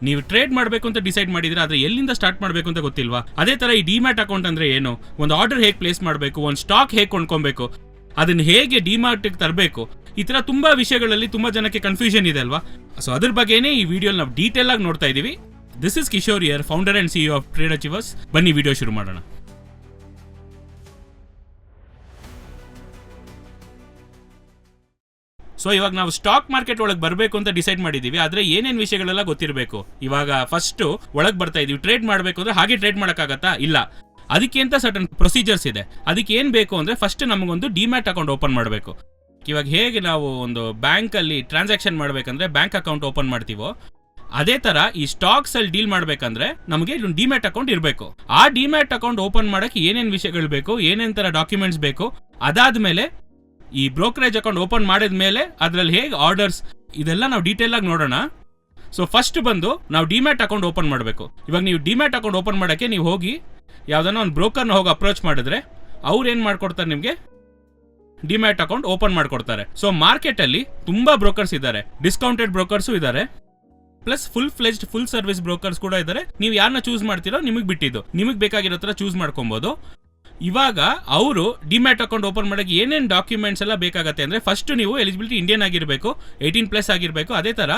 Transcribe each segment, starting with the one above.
ನೀವು ಟ್ರೇಡ್ ಮಾಡಬೇಕು ಅಂತ ಡಿಸೈಡ್ ಮಾಡಿದ್ರೆ ಆದರೆ ಎಲ್ಲಿಂದ ಸ್ಟಾರ್ಟ್ ಮಾಡಬೇಕು ಅಂತ ಗೊತ್ತಿಲ್ವಾ? ಅದೇ ಥರ ಈ ಡಿಮ್ಯಾಟ್ ಅಕೌಂಟ್ ಅಂದರೆ ಏನು, ಒಂದು ಆರ್ಡರ್ ಹೇಗೆ ಪ್ಲೇಸ್ ಮಾಡಬೇಕು, ಒಂದು ಸ್ಟಾಕ್ ಹೇಗೆ ಕೊಂಡ್ಕೊಬೇಕು, ಅದನ್ನು ಹೇಗೆ ಡಿಮ್ಯಾಟ್ಗೆ ತರಬೇಕು, ಈ ಥರ ತುಂಬ ವಿಷಯಗಳಲ್ಲಿ ತುಂಬ ಜನಕ್ಕೆ ಕನ್ಫ್ಯೂಷನ್ ಇದೆ ಅಲ್ವಾ? ಸೊ ಅದ್ರ ಬಗ್ಗೆನೇ ಈ ವಿಡಿಯೋ ನಾವು ಡೀಟೇಲ್ ಆಗಿ ನೋಡ್ತಾ ಇದ್ದೀವಿ. This is Kishore here, founder and CEO of trade achievers. ಬನ್ನಿ ವಿಡಿಯೋ ಶುರು ಮಾಡೋಣ. ಸೊ ಇವಾಗ ನಾವು ಸ್ಟಾಕ್ ಮಾರ್ಕೆಟ್ ಒಳಗೆ ಬರಬೇಕು ಅಂತ ಡಿಸೈಡ್ ಮಾಡಿದ್ದೀವಿ, ಆದರೆ ಏನೇನು ವಿಷಯಗಳೆಲ್ಲ ಗೊತ್ತಿರಬೇಕು. ಇವಾಗ ಫಸ್ಟು ಒಳಗೆ ಬರ್ತಾ ಇದೀವಿ, ಟ್ರೇಡ್ ಮಾಡಬೇಕು ಅಂದರೆ ಹಾಗೆ ಟ್ರೇಡ್ ಮಾಡೋಕ್ಕಾಗತ್ತಾ? ಇಲ್ಲ, ಅದಕ್ಕೆ ಅಂತ ಸರ್ಟನ್ ಪ್ರೊಸೀಜರ್ಸ್ ಇದೆ. ಅದಕ್ಕೆ ಏನು ಬೇಕು ಅಂದರೆ ಫಸ್ಟ್ ನಮಗೊಂದು ಡಿಮ್ಯಾಟ್ ಅಕೌಂಟ್ ಓಪನ್ ಮಾಡಬೇಕು. ಇವಾಗ ಹೇಗೆ ನಾವು ಒಂದು ಬ್ಯಾಂಕಲ್ಲಿ ಟ್ರಾನ್ಸಾಕ್ಷನ್ ಮಾಡಬೇಕಂದ್ರೆ ಬ್ಯಾಂಕ್ ಅಕೌಂಟ್ ಓಪನ್ ಮಾಡ್ತೀವೋ, ಅದೇ ಥರ ಈ ಸ್ಟಾಕ್ಸಲ್ಲಿ ಡೀಲ್ ಮಾಡಬೇಕಂದ್ರೆ ನಮಗೆ ಒಂದು ಡಿಮ್ಯಾಟ್ ಅಕೌಂಟ್ ಇರಬೇಕು. ಆ ಡಿಮ್ಯಾಟ್ ಅಕೌಂಟ್ ಓಪನ್ ಮಾಡೋಕ್ಕೆ ಏನೇನು ವಿಷಯಗಳು ಬೇಕು, ಏನೇನು ಥರ ಡಾಕ್ಯುಮೆಂಟ್ಸ್ ಬೇಕು, ಅದಾದಮೇಲೆ ಈ ಬ್ರೋಕರೇಜ್ ಅಕೌಂಟ್ ಓಪನ್ ಮಾಡಿದ ಮೇಲೆ ಅದರಲ್ಲಿ ಹೇಗೆ ಆರ್ಡರ್ಸ್, ಇದೆಲ್ಲ ನಾವು ಡೀಟೇಲ್ ಆಗಿ ನೋಡೋಣ. ಸೊ ಫಸ್ಟ್ ಬಂದು ನಾವು ಡಿಮ್ಯಾಟ್ ಅಕೌಂಟ್ ಓಪನ್ ಮಾಡಬೇಕು. ಇವಾಗ ನೀವು ಡಿಮ್ಯಾಟ್ ಅಕೌಂಟ್ ಓಪನ್ ಮಾಡೋಕ್ಕೆ ನೀವು ಹೋಗಿ ಯಾವುದನ್ನ ಒಂದು ಬ್ರೋಕರ್ನ ಹೋಗಿ ಅಪ್ರೋಚ್ ಮಾಡಿದ್ರೆ ಅವ್ರು ಏನು ಮಾಡ್ಕೊಡ್ತಾರೆ, ನಿಮಗೆ ಡಿಮ್ಯಾಟ್ ಅಕೌಂಟ್ ಓಪನ್ ಮಾಡ್ಕೊಡ್ತಾರೆ. ಸೊ ಮಾರ್ಕೆಟಲ್ಲಿ ತುಂಬ ಬ್ರೋಕರ್ಸ್ ಇದ್ದಾರೆ, ಡಿಸ್ಕೌಂಟೆಡ್ ಬ್ರೋಕರ್ಸು ಇದ್ದಾರೆ, ಪ್ಲಸ್ ಫುಲ್ ಸರ್ವಿಸ್ ಬ್ರೋಕರ್ಸ್ ಕೂಡ ಇದ್ದಾರೆ. ನೀವು ಯಾರನ್ನ ಚೂಸ್ ಮಾಡ್ತೀರೋ ನಿಮಗೆ ಬಿಟ್ಟಿದ್ದು, ನಿಮಗೆ ಬೇಕಾಗಿರೋ ಥರ ಚೂಸ್ ಮಾಡ್ಕೊಬೋದು. ಇವಾಗ ಅವರು ಡಿಮ್ಯಾಟ್ ಅಕೌಂಟ್ ಓಪನ್ ಮಾಡೋಕ್ಕೆ ಏನೇನು ಡಾಕ್ಯುಮೆಂಟ್ಸ್ ಎಲ್ಲ ಬೇಕಾಗುತ್ತೆ ಅಂದರೆ ಫಸ್ಟ್ ನೀವು ಎಲಿಜಿಬಿಲಿಟಿ ಇಂಡಿಯನ್ ಆಗಿರಬೇಕು, 18+ ಆಗಿರಬೇಕು. ಅದೇ ಥರ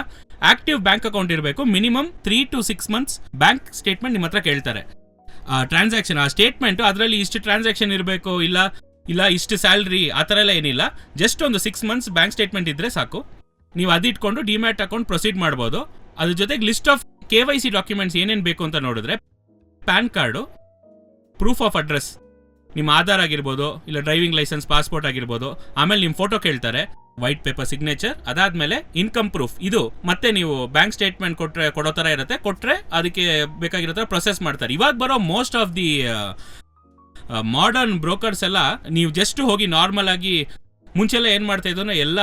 ಆಕ್ಟಿವ್ ಬ್ಯಾಂಕ್ ಅಕೌಂಟ್ ಇರಬೇಕು. Minimum 3 to 6 months bank statement ನಿಮ್ಮ ಹತ್ರ ಕೇಳ್ತಾರೆ. ಟ್ರಾನ್ಸಾಕ್ಷನ್, ಆ ಸ್ಟೇಟ್ಮೆಂಟು ಅದರಲ್ಲಿ ಇಷ್ಟು ಟ್ರಾನ್ಸಾಕ್ಷನ್ ಇರಬೇಕು, ಇಲ್ಲ ಇಷ್ಟು ಸ್ಯಾಲ್ರಿ, ಆ ಥರ ಎಲ್ಲ ಏನಿಲ್ಲ. ಜಸ್ಟ್ ಒಂದು 6 months ಬ್ಯಾಂಕ್ ಸ್ಟೇಟ್ಮೆಂಟ್ ಇದ್ದರೆ ಸಾಕು. ನೀವು ಅದಿಟ್ಕೊಂಡು ಡಿಮ್ಯಾಟ್ ಅಕೌಂಟ್ ಪ್ರೊಸೀಡ್ ಮಾಡ್ಬೋದು. ಅದ್ರ ಜೊತೆಗೆ ಲಿಸ್ಟ್ ಆಫ್ KYC ಡಾಕ್ಯುಮೆಂಟ್ಸ್ ಏನೇನು ಬೇಕು ಅಂತ ನೋಡಿದ್ರೆ PAN card, proof of address, ನಿಮ್ಮ ಆಧಾರ್ ಆಗಿರ್ಬೋದು, ಇಲ್ಲ ಡ್ರೈವಿಂಗ್ ಲೈಸೆನ್ಸ್, ಪಾಸ್ಪೋರ್ಟ್ ಆಗಿರ್ಬೋದು. ಆಮೇಲೆ ನಿಮ್ಮ ಫೋಟೋ ಕೇಳ್ತಾರೆ, ವೈಟ್ ಪೇಪರ್ ಸಿಗ್ನೇಚರ್. ಅದಾದಮೇಲೆ ಇನ್ಕಮ್ ಪ್ರೂಫ್. ಇದು ಮತ್ತೆ ನೀವು ಬ್ಯಾಂಕ್ ಸ್ಟೇಟ್ಮೆಂಟ್ ಕೊಡೋ ಥರ ಇರುತ್ತೆ. ಕೊಟ್ಟರೆ ಅದಕ್ಕೆ ಬೇಕಾಗಿರೋ ಥರ ಪ್ರೊಸೆಸ್ ಮಾಡ್ತಾರೆ. ಇವಾಗ ಬರೋ most of the modern brokers ಎಲ್ಲ ನೀವು ಜಸ್ಟ್ ಹೋಗಿ ನಾರ್ಮಲ್ ಆಗಿ, ಮುಂಚೆಲ್ಲ ಏನು ಮಾಡ್ತಾ ಇದ್ರು ಎಲ್ಲ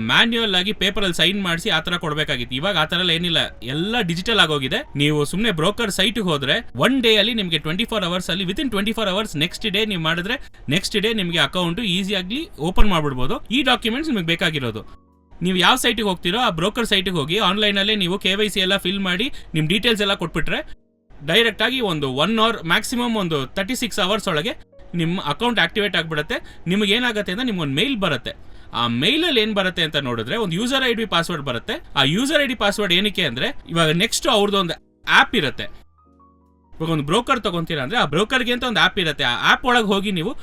ಮ್ಯಾನ್ಯುಯಲ್ ಆಗಿ ಪೇಪರಲ್ಲಿ ಸೈನ್ ಮಾಡಿಸಿ ಆ ಥರ ಕೊಡಬೇಕಾಗಿತ್ತು. ಇವಾಗ ಆ ಥರ ಎಲ್ಲ ಏನಿಲ್ಲ, ಎಲ್ಲ ಡಿಜಿಟಲ್ ಆಗೋಗಿದೆ. ನೀವು ಸುಮ್ಮನೆ ಬ್ರೋಕರ್ ಸೈಟ್ಗೆ ಹೋದರೆ 1 day ಅಲ್ಲಿ ನಿಮಗೆ 24 hours ಅಲ್ಲಿ, ವಿತಿನ್ 24 hours ನೆಕ್ಸ್ಟ್ ಡೇ ನೀವು ಮಾಡಿದ್ರೆ ನೆಕ್ಸ್ಟ್ ಡೇ ನಿಮಗೆ ಅಕೌಂಟು ಈಸಿಯಾಗಿ ಓಪನ್ ಮಾಡಿಬಿಡ್ಬೋದು. ಈ ಡಾಕ್ಯುಮೆಂಟ್ಸ್ ನಿಮಗೆ ಬೇಕಾಗಿರೋದು. ನೀವು ಯಾವ ಸೈಟಿಗೆ ಹೋಗ್ತೀರೋ ಆ ಬ್ರೋಕರ್ ಸೈಟಿಗೆ ಹೋಗಿ ಆನ್ಲೈನಲ್ಲೇ ನೀವು KYC ಎಲ್ಲ ಫಿಲ್ ಮಾಡಿ ನಿಮ್ಮ ಡೀಟೇಲ್ಸ್ ಎಲ್ಲ ಕೊಟ್ಬಿಟ್ರೆ ಡೈರೆಕ್ಟಾಗಿ ಒಂದು 1 hour ಮ್ಯಾಕ್ಸಿಮಮ್ ಒಂದು 36 hours ಒಳಗೆ ನಿಮ್ಮ ಅಕೌಂಟ್ ಆಕ್ಟಿವೇಟ್ ಆಗಿಬಿಡುತ್ತೆ. ನಿಮಗೇನಾಗುತ್ತೆ ಅಂದರೆ ನಿಮ್ಗೊಂದು ಮೇಲ್ ಬರುತ್ತೆ. ಆ ಮೇಲಲ್ಲಿ ಏನು ಬರುತ್ತೆ ಅಂತ ನೋಡಿದ್ರೆ ಒಂದು ಯೂಸರ್ ID ಪಾಸ್ವರ್ಡ್ ಬರುತ್ತೆ. ಆ ಯೂಸರ್ ID ಪಾಸ್ವರ್ಡ್ ಏನಕ್ಕೆ ಅಂದರೆ ಇವಾಗ ನೆಕ್ಸ್ಟ್ ಅವ್ರದ್ದು ಒಂದು ಆ್ಯಪ್ ಇರುತ್ತೆ. ಇವಾಗ ಒಂದು ಬ್ರೋಕರ್ ತೊಗೊತೀರಾ ಅಂದರೆ ಆ ಬ್ರೋಕರ್ಗೆ ಅಂತ ಒಂದು ಆ್ಯಪ್ ಇರುತ್ತೆ. ಆ ಆ್ಯಪ್ ಒಳಗೆ ಹೋಗಿ ನೀವು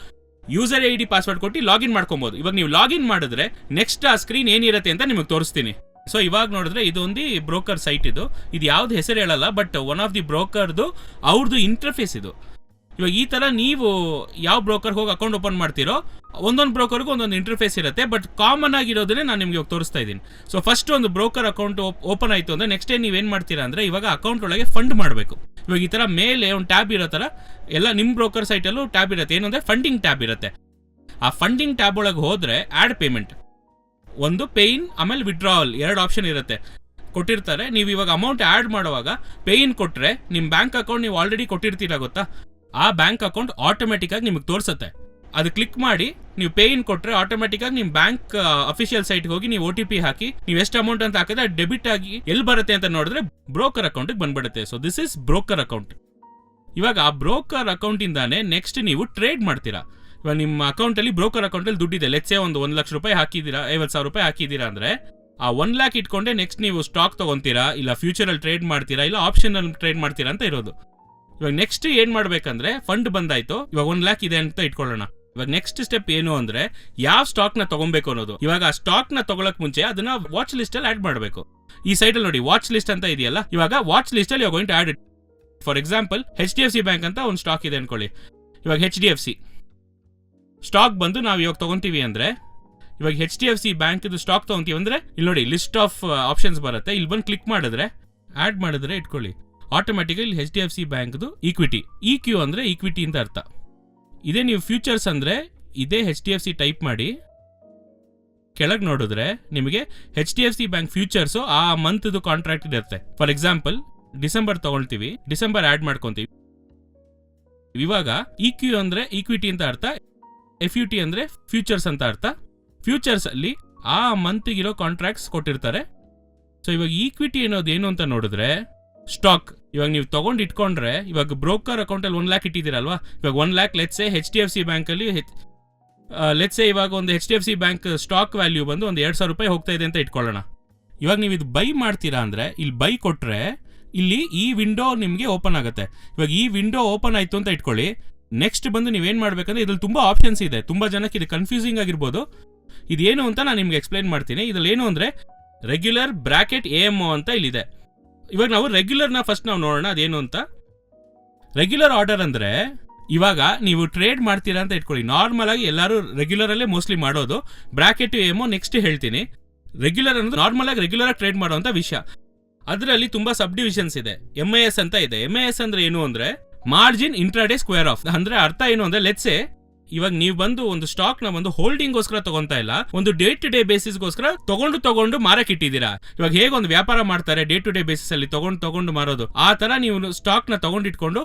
ಯೂಸರ್ ID ಪಾಸ್ವರ್ಡ್ ಕೊಟ್ಟು ಲಾಗಿನ್ ಮಾಡ್ಕೊಬೋದು. ಇವಾಗ ನೀವು ಲಾಗಿನ್ ಮಾಡಿದ್ರೆ ನೆಕ್ಸ್ಟ್ ಆ ಸ್ಕ್ರೀನ್ ಏನಿರುತ್ತೆ ಅಂತ ನಿಮಗೆ ತೋರಿಸ್ತೀನಿ. ಸೊ ಇವಾಗ ನೋಡಿದ್ರೆ ಇದೊಂದು ಬ್ರೋಕರ್ ಸೈಟ್. ಇದು ಯಾವ್ದು ಹೆಸರು ಹೇಳಲ್ಲ, ಬಟ್ ಒನ್ ಆಫ್ ದಿ ಬ್ರೋಕರ್ದು ಅವ್ರದ್ದು ಇಂಟರ್ಫೇಸ್ ಇದು. ಇವಾಗ ಈ ಥರ ನೀವು ಯಾವ ಬ್ರೋಕರ್ ಹೋಗಿ ಅಕೌಂಟ್ ಓಪನ್ ಮಾಡ್ತೀರೋ ಒಂದೊಂದು ಬ್ರೋಕರ್ಗೂ ಒಂದೊಂದು ಇಂಟರ್ಫೇಸ್ ಇರುತ್ತೆ, ಬಟ್ ಕಾಮನ್ ಆಗಿರೋದನ್ನೇ ನಾನು ನಿಮಗೆ ತೋರಿಸ್ತಾ ಇದ್ದೀನಿ. ಸೊ ಫಸ್ಟ್ ಒಂದು ಬ್ರೋಕರ್ ಅಕೌಂಟ್ ಓಪನ್ ಆಯಿತು ಅಂದರೆ ನೆಕ್ಸ್ಟ್ ಡೇ ನೀವೇನು ಮಾಡ್ತೀರಾ ಅಂದರೆ ಇವಾಗ ಅಕೌಂಟ್ ಒಳಗೆ ಫಂಡ್ ಮಾಡಬೇಕು. ಇವಾಗ ಈ ಥರ ಮೇಲೆ ಒಂದು ಟ್ಯಾಬ್ ಇರೋ ಥರ ಎಲ್ಲ ನಿಮ್ಮ ಬ್ರೋಕರ್ ಸೈಟಲ್ಲೂ ಟ್ಯಾಬ್ ಇರುತ್ತೆ. ಏನಂದರೆ ಫಂಡಿಂಗ್ ಟ್ಯಾಬ್ ಇರುತ್ತೆ. ಆ ಫಂಡಿಂಗ್ ಟ್ಯಾಬ್ ಒಳಗೆ ಹೋದರೆ ಆ್ಯಡ್ ಪೇಮೆಂಟ್, ಒಂದು ಪೇಯಿನ್, ಆಮೇಲೆ ವಿಡ್ರಾವಲ್, 2 ಆಪ್ಷನ್ ಇರುತ್ತೆ ಕೊಟ್ಟಿರ್ತಾರೆ. ನೀವು ಇವಾಗ ಅಮೌಂಟ್ ಆ್ಯಡ್ ಮಾಡುವಾಗ ಪೇಯಿನ್ ಕೊಟ್ಟರೆ ನಿಮ್ಮ ಬ್ಯಾಂಕ್ ಅಕೌಂಟ್ ನೀವು ಆಲ್ರೆಡಿ ಕೊಟ್ಟಿರ್ತೀರ ಗೊತ್ತಾ, ಆ ಬ್ಯಾಂಕ್ ಅಕೌಂಟ್ ಆಟೋಮೆಟಿಕ್ಕಾಗಿ ನಿಮಗೆ ತೋರಿಸುತ್ತೆ. ಅದು ಕ್ಲಿಕ್ ಮಾಡಿ ನೀವು ಪೇಯಿನ್ ಕೊಟ್ಟರೆ ಆಟೋಮೆಟಿಕ್ಕಾಗಿ ನಿಮ್ಮ ಬ್ಯಾಂಕ್ ಅಫಿಷಿಯಲ್ ಸೈಟ್ಗೆ ಹೋಗಿ ನೀವು OTP ಹಾಕಿ ನೀವು ಎಷ್ಟು ಅಮೌಂಟ್ ಅಂತ ಹಾಕಿದ್ರೆ ಡೆಬಿಟ್ ಆಗಿ ಎಲ್ಲಿ ಬರುತ್ತೆ ಅಂತ ನೋಡಿದ್ರೆ ಬ್ರೋಕರ್ ಅಕೌಂಟಿಗೆ ಬಂದ್ಬಿಡುತ್ತೆ. So this is broker account. ಇವಾಗ ಆ ಬ್ರೋಕರ್ ಅಕೌಂಟಿಂದಾನೆ ನೆಕ್ಸ್ಟ್ ನೀವು ಟ್ರೇಡ್ ಮಾಡ್ತೀರಾ. ಇವಾಗ ನಿಮ್ಮ ಅಕೌಂಟಲ್ಲಿ ಬ್ರೋಕರ್ ಅಕೌಂಟಲ್ಲಿ ದುಡ್ಡಿದೆ, ಲೆಟ್ಸೇ ಒಂದು 1 ಲಕ್ಷ ರೂಪಾಯಿ ಹಾಕಿದ್ದೀರಾ, 50,000 ರೂಪಾಯಿ ಹಾಕಿದ್ದೀರಾ ಅಂದರೆ ಆ 1 lakh ಇಟ್ಕೊಂಡೆ ನೆಕ್ಸ್ಟ್ ನೀವು ಸ್ಟಾಕ್ ತೊಗೊತೀರಾ, ಇಲ್ಲ ಫ್ಯೂಚರಲ್ಲಿ ಟ್ರೇಡ್ ಮಾಡ್ತೀರಾ, ಇಲ್ಲ ಆಪ್ಷನಲ್ಲಿ ಟ್ರೇಡ್ ಮಾಡ್ತೀರಾ ಅಂತ ಇರೋದು. ಇವಾಗ ನೆಕ್ಸ್ಟ್ ಏನು ಮಾಡಬೇಕಂದ್ರೆ ಫಂಡ್ ಬಂದಾಯ್ತು, ಇವಾಗ 1 lakh ಇದೆ ಅಂತ ಇಟ್ಕೊಳ್ಳೋಣ. ಇವಾಗ ನೆಕ್ಸ್ಟ್ ಸ್ಟೆಪ್ ಏನು ಅಂದರೆ ಯಾವ ಸ್ಟಾಕ್ನ ತೊಗೊಬೇಕು ಅನ್ನೋದು. ಇವಾಗ ಆ ಸ್ಟಾಕ್ನ ತೊಗೊಳಕ್ ಮುಂಚೆ ಅದನ್ನ ವಾಚ್ ಲಿಸ್ಟಲ್ಲಿ ಆ್ಯಡ್ ಮಾಡಬೇಕು. ಈ ಸೈಡಲ್ಲಿ ನೋಡಿ ವಾಚ್ ಲಿಸ್ಟ್ ಅಂತ ಇದೆಯಲ್ಲ, ಇವಾಗ ವಾಚ್ ಲಿಸ್ಟಲ್ಲಿ ಇವಾಗ going to add it. For example HDFC bank ಅಂತ ಒಂದು ಸ್ಟಾಕ್ ಇದೆ ಅನ್ಕೊಳ್ಳಿ. ಇವಾಗ HDFC ಸ್ಟಾಕ್ ಬಂದು ನಾವು ಇವಾಗ ತೊಗೊತೀವಿ ಅಂದರೆ ಇವಾಗ HDFC ಬ್ಯಾಂಕ್ದು ಸ್ಟಾಕ್ ತೊಗೊತೀವಿ ಅಂದರೆ ಇಲ್ಲಿ ನೋಡಿ ಲಿಸ್ಟ್ ಆಫ್ ಆಪ್ಷನ್ಸ್ ಬರುತ್ತೆ. ಇಲ್ಲಿ ಬಂದು ಕ್ಲಿಕ್ ಮಾಡಿದ್ರೆ ಆ್ಯಡ್ ಮಾಡಿದ್ರೆ ಇಟ್ಕೊಳ್ಳಿ, ಆಟೋಮೆಟಿಕಲಿ HDFC ಬ್ಯಾಂಕ್ದು ಈಕ್ವಿಟಿ, EQ ಅಂದರೆ ಈಕ್ವಿಟಿ ಅಂತ ಅರ್ಥ. ಇದೇ ನೀವು ಫ್ಯೂಚರ್ಸ್ ಅಂದರೆ ಇದೇ HDFC ಟೈಪ್ ಮಾಡಿ ಕೆಳಗೆ ನೋಡಿದ್ರೆ ನಿಮಗೆ HDFC ಬ್ಯಾಂಕ್ ಫ್ಯೂಚರ್ಸು ಆ ಮಂತ್ದು ಕಾಂಟ್ರಾಕ್ಟ್ ಇರುತ್ತೆ. ಫಾರ್ ಎಕ್ಸಾಂಪಲ್ ಡಿಸೆಂಬರ್ ತೊಗೊಳ್ತೀವಿ, ಡಿಸೆಂಬರ್ ಆ್ಯಡ್ ಮಾಡ್ಕೊತೀವಿ. ಇವಾಗ EQ ಅಂದರೆ ಈಕ್ವಿಟಿ ಅಂತ ಅರ್ಥ, FUT ಅಂದರೆ ಫ್ಯೂಚರ್ಸ್ ಅಂತ ಅರ್ಥ. ಫ್ಯೂಚರ್ಸ್ ಅಲ್ಲಿ ಆ ಮಂತಿಗಿರೋ ಕಾಂಟ್ರಾಕ್ಟ್ಸ್ ಕೊಟ್ಟಿರ್ತಾರೆ. ಸೊ ಇವಾಗ ಈಕ್ವಿಟಿ ಅನ್ನೋದು ಏನು ಅಂತ ನೋಡಿದ್ರೆ ಸ್ಟಾಕ್. ಇವಾಗ ನೀವು ತಗೊಂಡು ಇಟ್ಕೊಂಡ್ರೆ, ಇವಾಗ ಬ್ರೋಕರ್ ಅಕೌಂಟಲ್ಲಿ 1 lakh ಇಟ್ಟಿದ್ದೀರಲ್ವಾ, ಇವಾಗ 1 lakh ಲೆಟ್ಸೆ HDFC ಬ್ಯಾಂಕಲ್ಲಿ ಲೆಟ್ಸೆ ಇವಾಗ ಒಂದು HDFC ಬ್ಯಾಂಕ್ ಸ್ಟಾಕ್ ವ್ಯಾಲ್ಯೂ ಬಂದು ಒಂದು 2,000 ರೂಪಾಯಿ ಹೋಗ್ತಾ ಇದೆ ಅಂತ ಇಟ್ಕೊಳ್ಳೋಣ. ಇವಾಗ ನೀವು ಇದು ಬೈ ಮಾಡ್ತೀರಾ ಅಂದರೆ ಇಲ್ಲಿ ಬೈ ಕೊಟ್ಟರೆ ಇಲ್ಲಿ ಈ ವಿಂಡೋ ನಿಮಗೆ ಓಪನ್ ಆಗುತ್ತೆ. ಇವಾಗ ಈ ವಿಂಡೋ ಓಪನ್ ಆಯಿತು ಅಂತ ಇಟ್ಕೊಳ್ಳಿ. ನೆಕ್ಸ್ಟ್ ಬಂದು ನೀವೇನು ಮಾಡಬೇಕಂದ್ರೆ ಇದ್ರಲ್ಲಿ ತುಂಬ ಆಪ್ಷನ್ಸ್ ಇದೆ. ತುಂಬ ಜನಕ್ಕೆ ಇದು ಕನ್ಫ್ಯೂಸಿಂಗ್ ಆಗಿರ್ಬೋದು. ಇದೇನು ಅಂತ ನಾನು ನಿಮ್ಗೆ ಎಕ್ಸ್ಪ್ಲೈನ್ ಮಾಡ್ತೀನಿ. ಇದ್ರಲ್ಲಿ ಏನು ಅಂದರೆ ರೆಗ್ಯುಲರ್ ಬ್ರಾಕೆಟ್ AMO ಅಂತ ಇಲ್ಲಿದೆ. ಇವಾಗ ನಾವು ರೆಗ್ಯುಲರ್ನ ಫಸ್ಟ್ ನಾವು ನೋಡೋಣ ಅದೇನು ಅಂತ. ರೆಗ್ಯುಲರ್ ಆರ್ಡರ್ ಅಂದರೆ ಇವಾಗ ನೀವು ಟ್ರೇಡ್ ಮಾಡ್ತೀರಾ ಅಂತ ಇಟ್ಕೊಳ್ಳಿ. ನಾರ್ಮಲ್ ಆಗಿ ಎಲ್ಲರೂ ರೆಗ್ಯುಲರಲ್ಲೇ ಮೋಸ್ಟ್ಲಿ ಮಾಡೋದು. ಬ್ರಾಕೆಟ್ AMO ನೆಕ್ಸ್ಟ್ ಹೇಳ್ತೀನಿ. ರೆಗ್ಯುಲರ್ ಅನ್ನೋದು ನಾರ್ಮಲ್ ಆಗಿ ರೆಗ್ಯುಲರ್ ಆಗಿ ಟ್ರೇಡ್ ಮಾಡುವಂಥ ವಿಷಯ. ಅದರಲ್ಲಿ ತುಂಬ ಸಬ್ ಡಿವಿಷನ್ಸ್ ಇದೆ. MIS ಅಂತ ಇದೆ. MIS ಅಂದ್ರೆ ಏನು ಅಂದರೆ ಮಾರ್ಜಿನ್ ಇಂಟ್ರಾಡೇ ಸ್ಕ್ವೇರ್ ಆಫ್. ಅಂದ್ರೆ ಅರ್ಥ ಏನು ಅಂದರೆ ಲೆಟ್ಸೆ ಇವಾಗ ನೀವು ಬಂದು ಒಂದು ಸ್ಟಾಕ್ ನ ಒಂದು ಹೋಲ್ಡಿಂಗ್ಗೋಸ್ಕರ ತಗೊಂತಾ ಇಲ್ಲ, ಒಂದು ಡೇ ಟು ಡೇ ಬೇಸಿಸ್ಗೋಸ್ಕರ ತಗೊಂಡು ಮಾರಕ್ಕೆ ಇಟ್ಟಿದ್ದೀರಾ. ಇವಾಗ ಹೇಗೆ ಒಂದು ವ್ಯಾಪಾರ ಮಾಡ್ತಾರೆ ಡೇ ಟು ಡೇ ಬೇಸಿಸ್ ಅಲ್ಲಿ ತಗೊಂಡು ಮಾರೋದು, ಆ ತರ ನೀವು ಸ್ಟಾಕ್ ನ ತಗೊಂಡಿಟ್ಕೊಂಡು